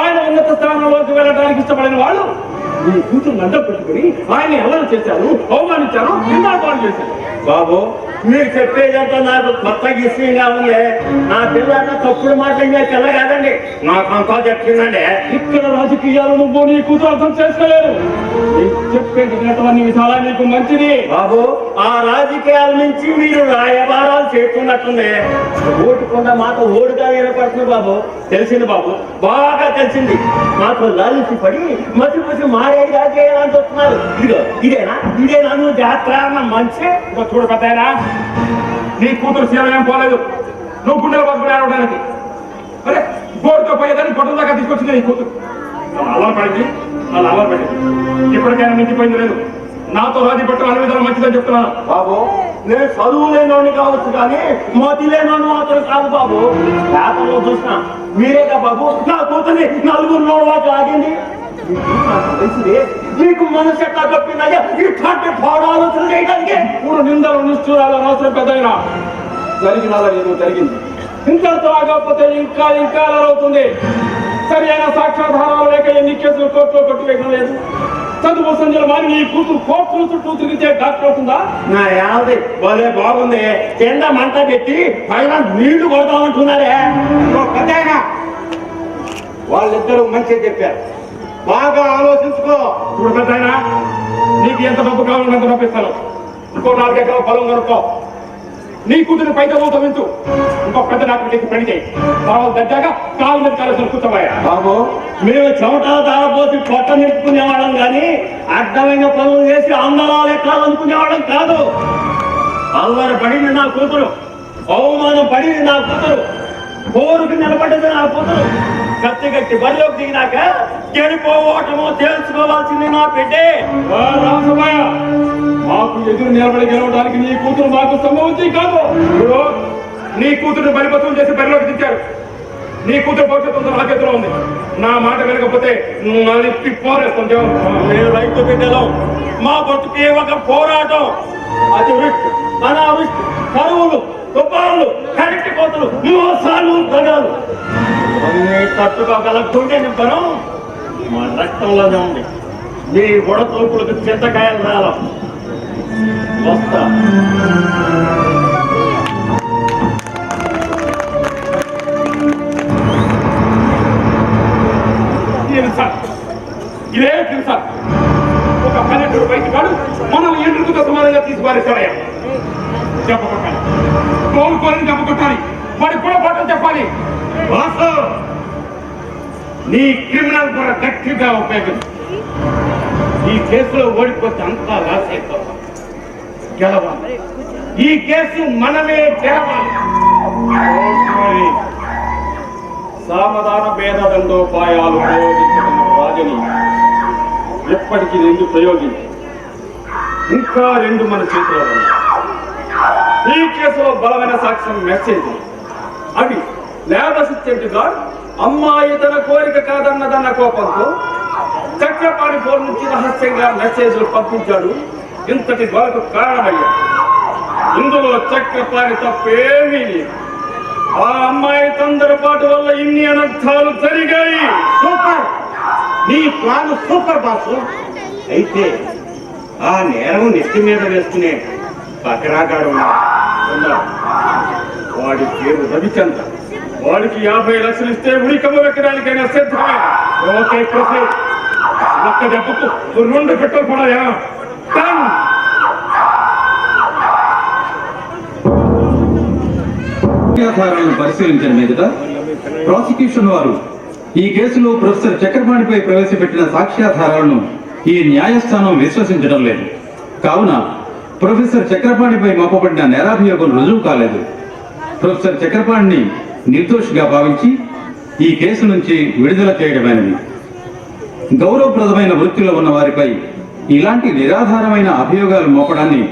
ఆయన ఉన్నత స్థానంలోకి వెళ్ళడానికి ఇష్టపడిన వాళ్ళు మీ కూతురు అడ్డం పెట్టుకుని ఆయన్ని అల్లరి చేశారు, అవమానించారు, నిందాపాలు చేశారు. బాబు, మీరు చెప్పేదంతా నాకు కొత్త విషయంగా ఉంది. నా పిల్లల తప్పుడు మాటలు పిల్ల కాదండి, నాకు అంతా చెప్పిందండి. ఇక్కడ రాజకీయాలు నువ్వు నీ కూతురు అర్థం చేసుకోలేదు. చెప్పేది వినటమన్నీ విధాలా నీకు మంచిది. బాబు, ఆ రాజకీయాల నుంచి మీరు రాయబారాలు చేస్తున్నట్టుంది. ఓటుకున్న మాట ఓడుగా వినపడుతుంది బాబు. తెలిసింది బాబు, బాగా తెలిసింది. నాకు లాలిసి పడి మసిపసి మారేది రాజేయాలని చూస్తున్నారు. ఇదేనా నువ్వు జాతర మంచి చూడ పెద్దయినా. నీ కూతురు సేవ ఏం పోలేదు. నువ్వు గుండెలు బతుకుని ఆడడానికి అరే గోడుతో పోయేదాన్ని గొడవ దాకా తీసుకొచ్చింది నీ కూతురు. అల్లరి పడింది. ఇప్పటికైనా మించిపోయింది లేదు. నాతో రాజీ పట్టడం అన్ని విధాలు మంచిదని చెప్తున్నాను. బాబు, నేను చదువు లేనోడిని కావచ్చు కానీ మతి లేనోడిని మాత్రం కాదు బాబు. పేపర్లో చూసినా మీరేగా బాబు నా కూతుర్ని నలుగురు నోడవాకి ఆగింది. మీకు మనసు ఎట్లా చెప్పిందయ్యా ఇట్లాంటి ఆలోచన చేయడానికి? నిందలు నిష్ఠూరాలు అనవసరం పెద్దయిన జరిగిన ఏదో జరిగింది. ఇంతతో ఆగకపోతే ఇంకా ఇంకా అవుతుంది. సరి అయిన సాక్ష్యాధారాలు లేక ఎన్ని కేసులు కోర్టులో కొట్టివేయడం లేదు. చదువు సంజలు మారి నీ కూతురు కోర్టుల చుట్టూ తిరిగితే డాక్టర్ అవుతుందా? నా యావది భలే బాగుంది. కింద మంట పెట్టి పైన నీళ్లు కొడతామంటున్నారే. పెద్దయినా వాళ్ళిద్దరూ మంచిగా చెప్పారు. బాగా ఆలోచించుకో. ఇప్పుడు పెద్దయినా నీకు ఎంత డబ్బు కావాలని ఎంత పంపిస్తాను. ఇంకో 4 ఎకరాల పొలం కొనుక్కో. నీ కూతురు పై చదువుతావించు. ఇంకో పెద్ద డాక్టర్ పెళ్లి చేయి. తర్వాత దర్జాగా కాలు మీద కాలేసిన కూర్చోబోయా. బాబు, మేము చెమట తాగబోసి పొట్ట నింపుకునేవాళ్ళం కానీ అడ్డమైన పనులు చేసి అందరాలు ఎక్కాలనుకునేవాళ్ళం కాదు. అల్లరి పడింది నా కూతురు, అవమానం పడింది నా కూతురు, కోరుకు నిలబడ్డది నా కూతురు. కత్తి గట్టి బరిలోకి దిగినాక గెలిపోవటమో తెలుసుకోవాల్సింది నా బిడ్డే. రామసభయ్య, మాకు ఎదురు నిలబడి గెలవడానికి నీ కూతురు మాకు సంభవించి కాదు. ఇప్పుడు నీ కూతురు బలిపత్రం చేసి బరిలోకి దించారు. నీ కూతురు భవిష్యత్తు నా చేతిలో ఉంది. నా మాట వినకపోతే పోరేస్తాం. మేము రైతు బిడ్డలం. మా బతుకే ఒక పోరాటం. అతివృష్టి, అనావృష్టి, కరువులు, తుఫానులు, కరెంటు కోతలు, మోసాలు, దగాలు అన్నీ తట్టుకోగల గుండె నింపడం మా రక్తంలోనే ఉంది. మీ బుడతోపులకు చింతకాయలు రాలం. వస్తా. ఇదే తెలుసా? ఒక 12 బయట కాడు మనల్ని ఎందుకు సమానంగా తీసుకుపారేశారయ్యా. చెప్పకొట్టాలి, కోరుకోరని చెప్పకొట్టాలి, వాడి కూడా పాఠం చెప్పాలి. వాసు, నీ క్రిమినల్ కూడా గట్టిగా ఉపయోగించు. ఈ కేసులో ఓడిపోతే అంతా లాస్ అయిపోతాం. గెలవాలి. ఈ కేసు మనమే గెలవాలి. సామధాన భేద దండోపాయాలు ప్రయోగించడం రాజని ఎప్పటికీ 2 ప్రయోగించి ఇంకా 2 మన చేతిలో ఉన్నాయి. ఈ కేసులో బలమైన సాక్ష్యం మెసేజ్. అవి ల్యాబ్ అసిస్టెంట్ గా అమ్మాయి తన కోరిక కాదన్నదన్న కోపంతో చక్రపాణి ఫోన్ నుంచి రహస్యంగా మెసేజ్లు పంపించాడు. ఇంతటి గొడవకు కారణమయ్యాడు. ఇందులో చక్రపాణి తప్పేమీ లేదు. ఆ అమ్మాయి తొందరపాటు వల్ల ఇన్ని అనర్థాలు జరిగాయి. సూపర్, నీ ప్లాన్ సూపర్ బాసు. అయితే ఆ నేరం నెత్తి మీద వేసుకునే బకరాగాడు ఉన్నాడు. వాడి పేరు రవిచంద్ర. వాడికి 50 లక్షలు ఇస్తే ఉరికమ్మ వెక్కడానికైనా సిద్ధమే. Okay proceed. ఒక్క దెబ్బకు 2 పెట్రోల్ పడాయా? సాక్ష్యాధారాలను పరిశీలించిన మీదట ప్రాసిక్యూషన్ వారు ఈ కేసులో ప్రొఫెసర్ చక్రపాణిపై ప్రవేశపెట్టిన సాక్ష్యాధారాలను ఈ న్యాయస్థానం విశ్వసించడం లేదు. కావున ప్రొఫెసర్ చక్రపాణిపై మోపబడిన నేరాభియోగం రుజువు కాలేదు. ప్రొఫెసర్ చక్రపాణిని నిర్దోషిగా భావించి ఈ కేసు నుంచి విడుదల చేయడమైనది. గౌరవప్రదమైన వృత్తిలో ఉన్న వారిపై ఇలాంటి నిరాధారమైన అభియోగాలు మోపడాన్ని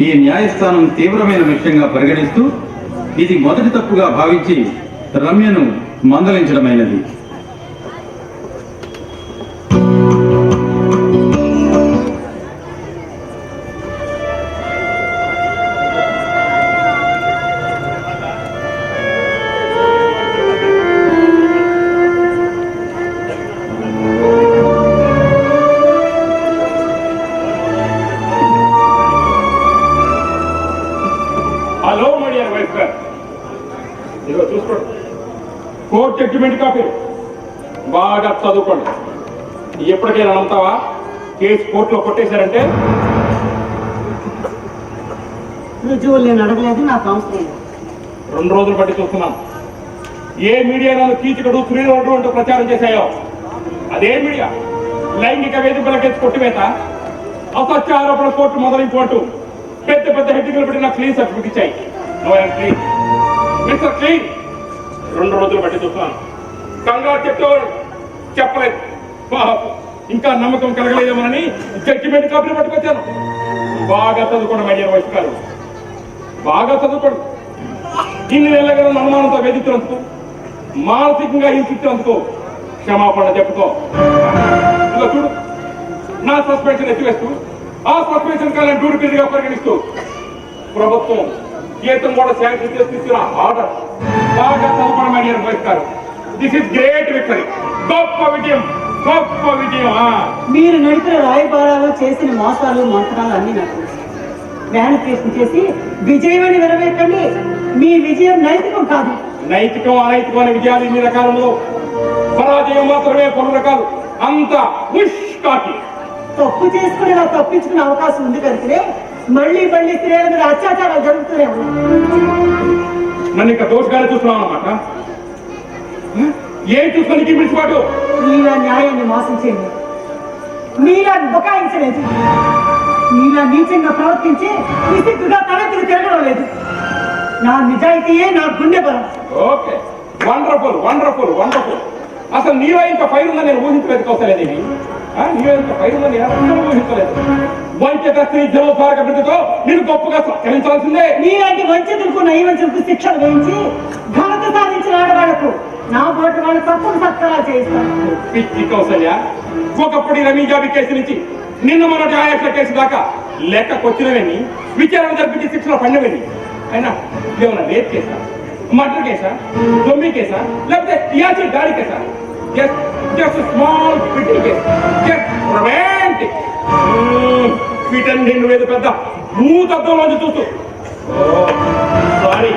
ఈ న్యాయస్థానం తీవ్రమైన విషయంగా పరిగణిస్తూ ఇది మొదటి తప్పుగా భావించి రమ్యను మందలించడమైనది. హలో మై డియర్ వైఫ్ గారు, ఇదిగో చూసుకోండి. కోర్టు జడ్జిమెంట్ కాపీలు బాగా చదువుకోండి. ఎప్పటికైనా నమ్ముతావా కేసు కోర్టులో కొట్టేశారంటే? రుజువులు నేను అడగలేదు, నాకు అవసరం లేదు. 2 రోజులు బట్టి చూస్తున్నాం. ఏ మీడియా నన్ను కీచుకడు శ్రీరోడ్డు అంటూ ప్రచారం చేశాయో అదే మీడియా లైంగిక వేదికలకెత్తి కొట్టివేత, అసత్య ఆరోపణ కోర్టు మొదలింపు అంటూ పెద్ద పెద్ద హెడ్డింగ్లు పెట్టిన క్లీన్ సర్టిఫికెట్ ఇచ్చాయి. Clean mister clean. 2 రోజులు బట్టి చూస్తున్నాను. కంగారు చెప్తేవాడు చెప్పలేదు. ఇంకా నమ్మకం కలగలేదేమోనని జడ్జిమెంట్ కాపీలు పట్టుకొచ్చాను. బాగా చదువుకోండి మై డియర్ వైఫ్ గారు, బాగా చదువుకోండి. ఇన్ని నెలలుగా అనుమానంతో వేధించినందుకు, మానసికంగా హింసించినందుకు క్షమాపణ చెప్పుకో. ఇలా చూడు, నా సస్పెన్షన్ ఎత్తివేస్తూ ఆ సస్పెన్షన్ కాలం డ్యూటీ పీరియడ్గా పరిగణిస్తూ ప్రభుత్వం జీతం కూడా శాంక్షన్ చేసి తీసుకున్న ఆర్డర్ బాగా చదవడం పోయిస్తారు. This is great victory. గొప్ప విజయం, గొప్ప విజయం. మీరు నడిపిన రాయబారాలు చేసిన మోసాలు మంత్రాలు అన్ని నాకు తెలుసు. మేనిఫెస్టేషన్ చేసి విజయమని విరవేకండి. మీ విజయం నైతికం కాదు. నైతికం అనైతికం అనే విజయాలు ఇన్ని రకాలలో, పరాజయం మాత్రమే కొన్ని రకాలు. అంత కాకి తప్పు చేసుకుని ఇలా తప్పించుకునే అవకాశం ఉంది కనుకనే మళ్ళీ మళ్ళీ స్త్రీల మీద అత్యాచారాలు జరుగుతూనే ఉన్నాయి. నన్ను ఇంకా దోషగానే చూస్తున్నావు అన్నమాట. ఏం చూసుకొని మిడిచిపాటు? మీలా న్యాయాన్ని మోసం చేయండి, మీలా బుకాయించలేదు, మీలా నీచంగా ప్రవర్తించి నిశ్చితుగా తలెత్తుకు తిరగడం లేదు. నా నిజాయితీయే నా గుండె బలం. Okay, wonderful wonderful wonderful. అసలు నీలో ఇంత ఫైర్ ఉందని నేను ఊహించలేదు. కౌసలేదేమి నీలో ఇంత ఫైర్ ఉందని నేను ఊహించలేదు. వంచకస్త్రీ జలోద్వారక బిడ్డతో నేను గొప్పగా సత్కరించాల్సిందే. మీలాంటి వంచకులకు నైవంచకు శిక్షలు వేయించి ఘనత సాధించిన ఆడవాళ్లకు నా బోటు వాళ్ళు తప్పుడు సత్కారాలు చేయిస్తాను. పిచ్చి కౌసల్య, ఒకప్పుడు రమీజాబి కేసు నుంచి నిన్న మొన్నటి ఆయాక్ష కేసు దాకా లెక్కకొచ్చినవని విచారణ జరిపించి శిక్షణ పడినవని. అయినా ఏమన్నా రేప్ కేసా, మర్డర్ కేసా, దొమ్మి కేసా, లేకపోతే యాసిడ్ దాడి కేసా? Just small fitting case, just romantic. వీటన్ని నువ్వేదో పెద్ద భూతత్వంలోంచి చూస్తూ, సారీ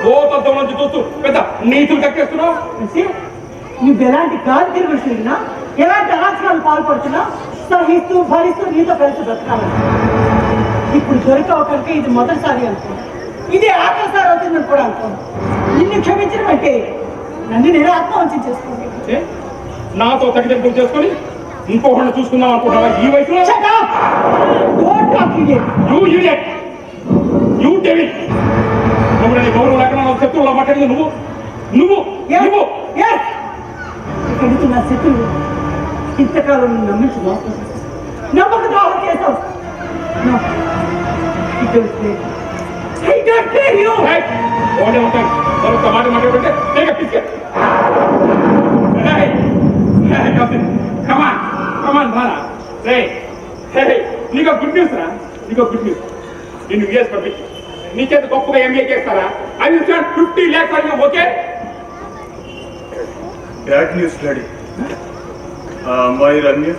భూతత్వంలోంచి చూస్తూ పెద్ద నీతులు కక్కేస్తున్నావు. నువ్వు ఎలాంటి గాలి తిరుగుతున్నా, ఎలాంటి అరాచకాలు పాల్పడుతున్నా సహిస్తూ భరిస్తూ నీతో కలిసి బ్రతకాలి. ఇప్పుడు దొరికావు కనుక ఇది మొదటిసారి అనుకోండి, ఇది ఆఖరిసారి అవుతుందని కూడా అనుకోండి. నిన్ను క్షమించడం అంటే నన్ను నేను ఆత్మహత్య చేసుకోండి. నాతో తగిన చేసుకొని ఇంకొకరిని చూసుకుందాం అనుకుంటున్నావా ఈ వయసులో? గౌరవం లేకుండా శత్రువులో మాట్లాడింది నువ్వు నువ్వు నువ్వు నా శత్రువు ఇంతకాలం నమ్మించి మోసం నమ్మక ద్రోహం చేశావు. మాట మాట్లాడుతుంటే నీకు గుడ్ న్యూస్ రా, నీకు గుడ్ న్యూస్. నిన్ను యూఎస్ పంపించి నీ చేత గొప్పగా ఎంబీఏ చేస్తారా? I will start 50 lakhs for you. Okay? Bad news daddy. ఆ అమ్మాయి రమ్య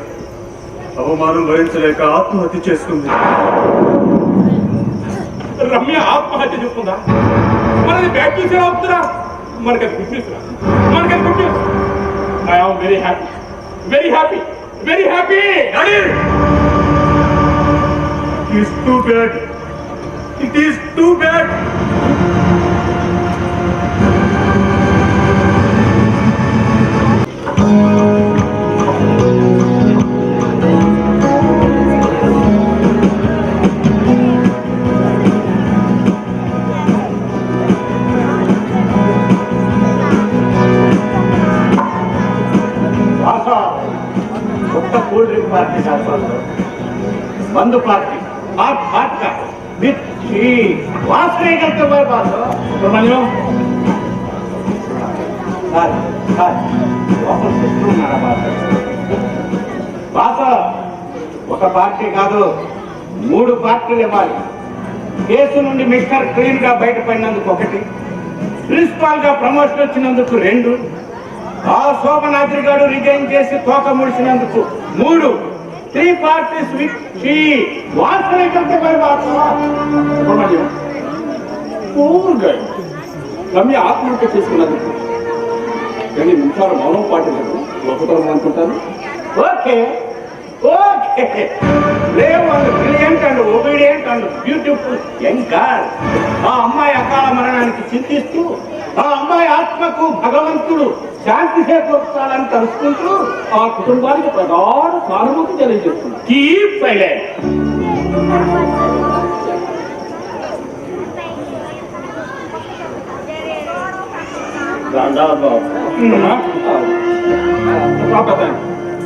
అవమానం భరించలేక ఆత్మహత్య చేసుకుంది. రమ్య ఆత్మహత్య చేసుకుందా? మనది బ్యాడ్ న్యూస్ ఎలా అవుతుందా? మనకి అది గుడ్ న్యూస్ రా, మనకి అది good news. I am very happy, very happy, very happy. Daddy, it is too bad. It is too bad. కొత్త కూల్ డ్రింక్ పార్టీ శాస్త్రాల్లో మందు పార్టీ వాసన బాసు సుబ్రహ్మణ్యం బాస ఒక పార్టీ కాదు 3 పార్టీలు ఇవ్వాలి. కేసు నుండి మిస్టర్ క్లీన్ గా బయటపడినందుకు 1, ప్రిన్సిపాల్ గా ప్రమోషన్ వచ్చినందుకు 2, ఆ శోభనాద్రి గారు రిజైన్ చేసి తోక ముడిచినందుకు 3. 3 parties with she. వాసన రమ్య ఆత్మహత్య చేసుకున్నందుకు 2 నిమిషాలు మౌనం పాటలేదు లోపల అనుకుంటాను. ఓకే ఓకే, లేవు and brilliant and obedient and beautiful young girl. ఆ అమ్మాయి అకాల మరణానికి చింతిస్తూ ఆ అమ్మాయి ఆత్మకు భగవంతుడు శాంతి చేకూర్చాలని తలుచుకుంటూ ఆ కుటుంబానికి ప్రగాఢ సానుభూతి తెలియజేస్తుంది. Keep silent.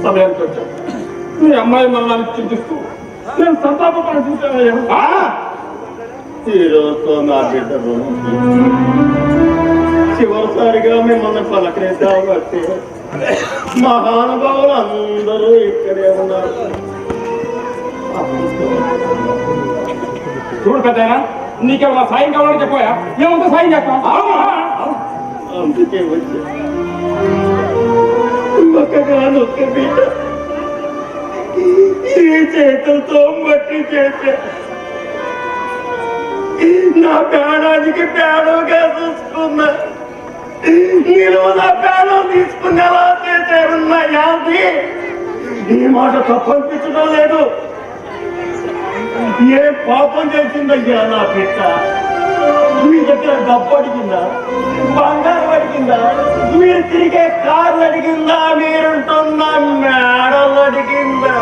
సమయానికి వచ్చాను. మీ అమ్మాయి మరణానికి చింతిస్తూ నేను సంతాపం చూశానయ్యా. ఈరోజుతో నా బిడ్డ చివరిసారిగా మిమ్మల్ని పలకరిద్దాం బట్టి మహానుభావులు అందరూ ఇక్కడే ఉన్నారు. చూడు పెద్దయినా, నీకేమన్నా సాయం కావాలని చెప్పాయా? మేమంతా సాయం చేస్తాం. అందుకే వచ్చా. ఒకగానొక్క బిడ్డ ఈ చేతులతో మట్టి చేసా. నా ప్రాణానికి ప్రాణంగా చూసుకున్నా. నేను నా ప్రాణం తీసుకునేలా చేశారున్నా యాంది. ఈ మాట తప్పనిపించడం లేదు. ఏ పాపం చేసిందయ్యా నా బిడ్డ? మీ దగ్గర డబ్బు అడిగిందా? బంగారం అడిగిందా? మీరు తిరిగే కార్లు అడిగిందా? మీరుంటున్న మేడలు అడిగిందా?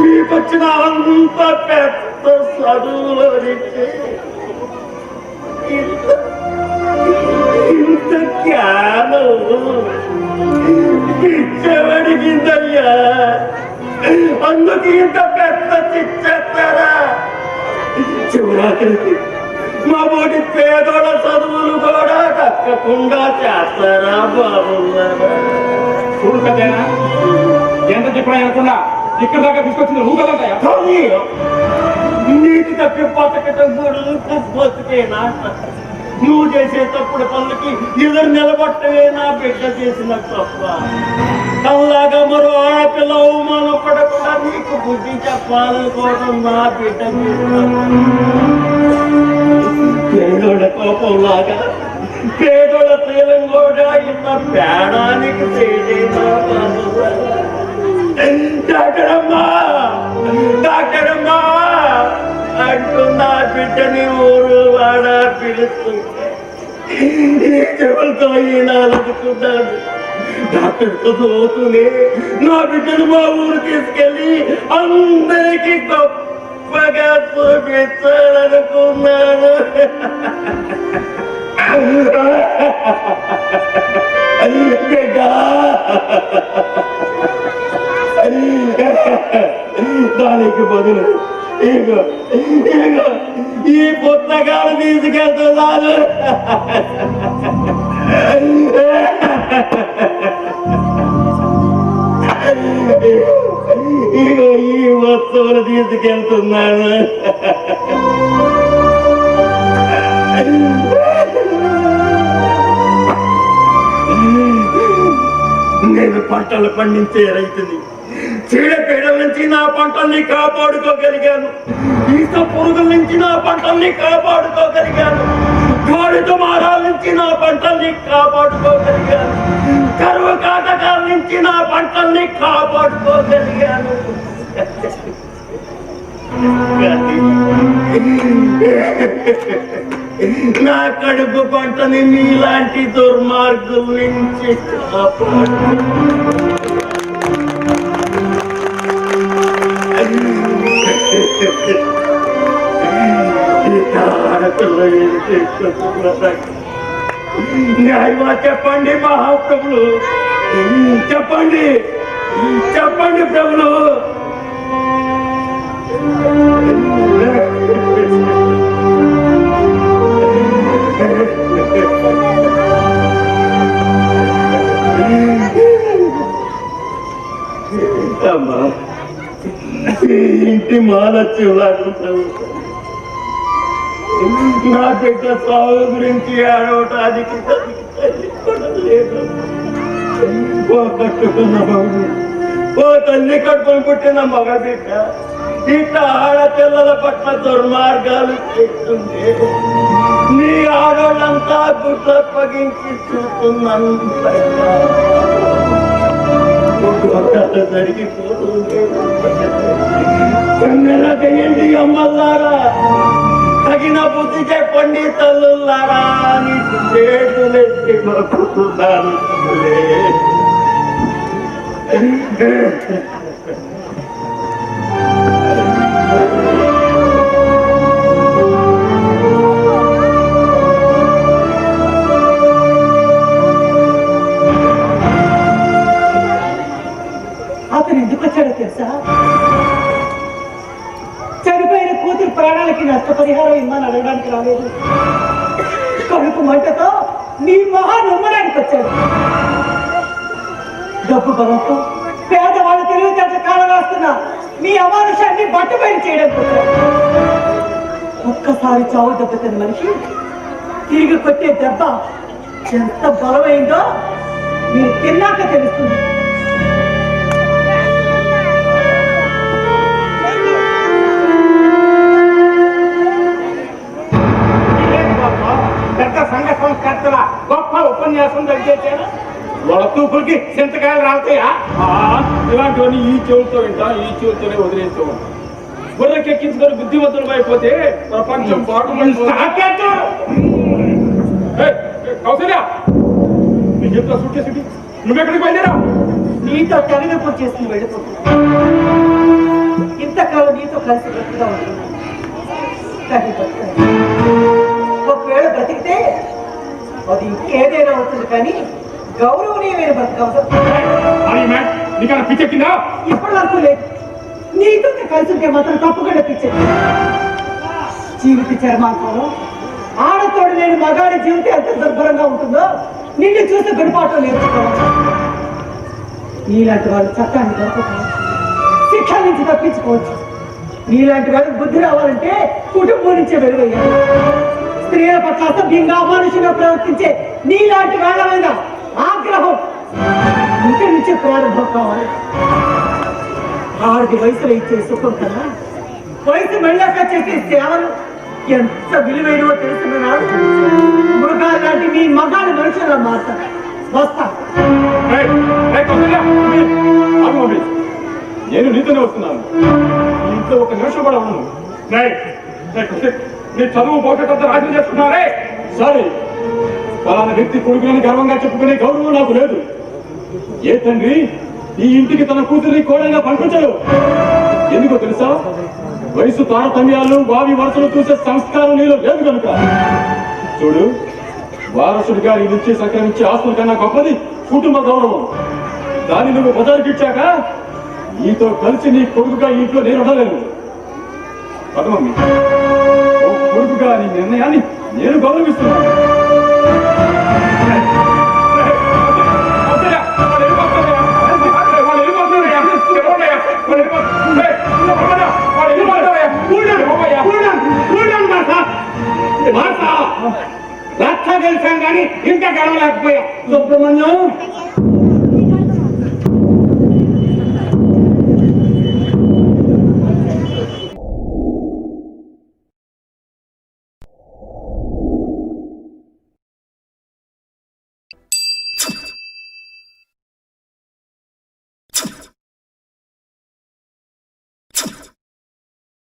మీకొచ్చిన అంత పెద్ద చదువులు అడిగి ఇంత జ్ఞానం పిచ్చవడిగిందయ్యా. అందుకు ఇంత పెద్ద చిచ్చేస్తారా? చివరాఖరికి మా బోటి పేదోళ్ళ చదువులు కూడా తక్కకుండా చేస్తారా బాబు? చూడు కదేనా, ఎంత చెప్పినా అనుకున్నా ఇక్కడ దాకా తీసుకొచ్చింది నువ్వు కదంటాయా? నీటి తప్పి బతకటం కూడా బతికేనా? నువ్వు చేసే తప్పుడు పనులకి ఎదురు నిలబట్టవే నా బిడ్డ చేసిన తప్ప. కల్లాగా మరో ఆడపిల్ల అవమానపడకుండా నీకు బుద్ధి చెప్పాలనుకోవడం నా బిడ్డ పేదోళ్ళ కోపంలాగా పేదోళ్ళ శీలం కూడా ఇంత పేడానికి చేయలేదా? డాక్టరమ్మా డాక్టరమ్మా అంటూ నా బిడ్డని ఊరు వాడ పిలుస్తుంటే ఈ చెవులతో ఈనాలనుకున్నాను. డాక్టర్తో చదువుతూనే నా బిడ్డను మా ఊరు తీసుకెళ్ళి అందరికీ గొప్పగా చూపించాలనుకున్నాను. బిడ్డ దానికి బదులు ఇగో ఇగో ఈ పుస్తకాలు తీసుకెళ్తున్నాను. ఇగో ఈ వస్తువులు తీసుకెళ్తున్నాను. నేను పంటలు పండించే రైతుని. చీడపీడల నుంచి నా పంటల్ని కాపాడుకోగలిగాను. ఈత పురుగుల నుంచి నా పంటల్ని కాపాడుకోగలిగాను. గాడిద మారాల నుంచి నా పంటల్ని కాపాడుకోగలిగాను. కరువు కాటకాల నుంచి నా పంటల్ని కాపాడుకోగలిగాను. నా కడుపు పంటని మీలాంటి దుర్మార్గుల నుంచి కాపాడు. న్యాయమా చెప్పండి మహాప్రభులు, చెప్పండి చెప్పండి ప్రభులు. అమ్మా ఇంటి మాలచ్చులాడుతావు. నా బిడ్డ సాగు గురించి ఆడవటానికి లేదు. ఓ కట్టుకున్న బాబు, ఓ తల్లి కట్టుకొని పుట్టిన మగ బిడ్డ ఇట్లా ఆడపిల్లల పట్ల దుర్మార్గాలు చేస్తుంది. నీ ఆడోళ్ళంతా గుడ్ల పగించి చూస్తున్నాను. జరిగిపోతుంది. కన్నెలకేయండి అమ్మల్లారా, తగిన బుద్ధి చెప్పండి తల్లులారా అని చేతులెత్తి మొక్కుతున్నాను. అతను ఎందుకు వచ్చాడో తెలుసా? చనిపోయిన కూతురు ప్రాణాలకి నష్టపరిహారం ఇమ్మని అడగడానికి రాలేదు. కడుపు మంటతో నీ మొహాన్ని ఉమ్మడానికి వచ్చాడు. డబ్బు బలంతో పేదవాళ్ళ తెలివితేటలు కాలరాస్తున్న మీ అమానుషాన్ని బట్టబయలు చేయడానికి వచ్చాడు. ఒక్కసారి చావు దెబ్బతిన్న మనిషి తిరిగి కొట్టే దెబ్బ ఎంత బలమైందో మీరు తిన్నాక తెలుస్తుంది. పెద్ద సంఘ సంస్కర్తల గొప్ప ఉపన్యాసం తగ్గించారు. వాళ్ళ తూపులకి చింతకాయలు రావుతాయా? ఇలాంటివన్నీ ఈ చెవులతో వింటా, ఈ చెవులతోనే వదిలేస్తూ బుర్రకెక్కించుకొని బుద్ధిమంతులు అయిపోతే ప్రపంచం కౌశల్య నీ చెప్తా సుట్టేసి నువ్వెక్కడికి బయలుదేరా? నీతో తెగనెప్పుడు చేసుకుని వెళ్ళిపోతున్నా. ఇంతకాలం నీతో కలిసి బ్రతుకుతా ఉంటున్నా. కానీ బతకను. ఒకవేళ బ్రతికితే అది ఇంకేదైనా అవుతుంది, కానీ గౌరవనీయమైన బ్రతకవసరం. నీకన్నా పిచ్చెక్కిందా? ఇప్పటి వరకు లేదు. నీతో కలిసి ఉంటే మాత్రం తప్పకుండా పిచ్చెక్కి. జీవిత చర్మాంకంలో ఆడతోడు లేని మగాడి జీవితం ఎంత దుర్భరంగా ఉంటుందో నిన్ను చూసి గుడిపాటు నేర్చుకోవచ్చు. నీలాంటి వాళ్ళు చట్టాన్ని దొరకవచ్చు, శిక్ష నుంచి తప్పించుకోవచ్చు. నీలాంటి వాళ్ళకి బుద్ధి రావాలంటే కుటుంబం నుంచే వెలువయ్యాలి. స్త్రీల పట్ల అసభ్యంగా అమానుషంగా ప్రవర్తించే నీలాంటి వాళ్ళ మీద ఆగ్రహం ఇంటి నుంచే ప్రారంభం కావాలి. ఆడికి వయసులో ఇచ్చే సుఖం కన్నా వయసు మళ్ళాక చేసే సేవలు ఎంత విలువైనవో తెలుసుకున్న నాడు మృగాలు లాంటి మీ మగాళ్ళు మనుషుల్లో మారుతారు. వస్తా. నేను నీతోనే వస్తున్నాను. ఇంట్లో ఒక నిమిషం కూడా ఉన్నాను. నీ చదువు భవిష్యత్తు రాజీ చేస్తున్నారే. సరే, పలానా వ్యక్తి కొడుకులని గర్వంగా చెప్పుకునే గౌరవం నాకు లేదు. ఏ తండ్రి ఈ ఇంటికి తన కూతురిని కోడలుగా పంపించడు? ఎందుకో తెలుసా? వయసు తారతమ్యాలు, వావి వరుసలు చూసే సంస్కారం నీలో లేదు కనుక. చూడు, వారసుడిగా నీ నుంచి సంక్రమించే ఆస్తుల కన్నా గొప్పది కుటుంబ గౌరవం. దాన్ని నువ్వు బజారుకి ఇచ్చాక నీతో కలిసి నీ కొడుకుగా ఇంట్లో నేను ఉండలేను. పదమమ్మి, ఓ కొడుకుగా నీ నిర్ణయాన్ని నేను గౌరవిస్తున్నాను. రచ్చ గెలిచాం కానీ ఇంకా గెలవలేకపోయాం. సుబ్రహ్మణ్యం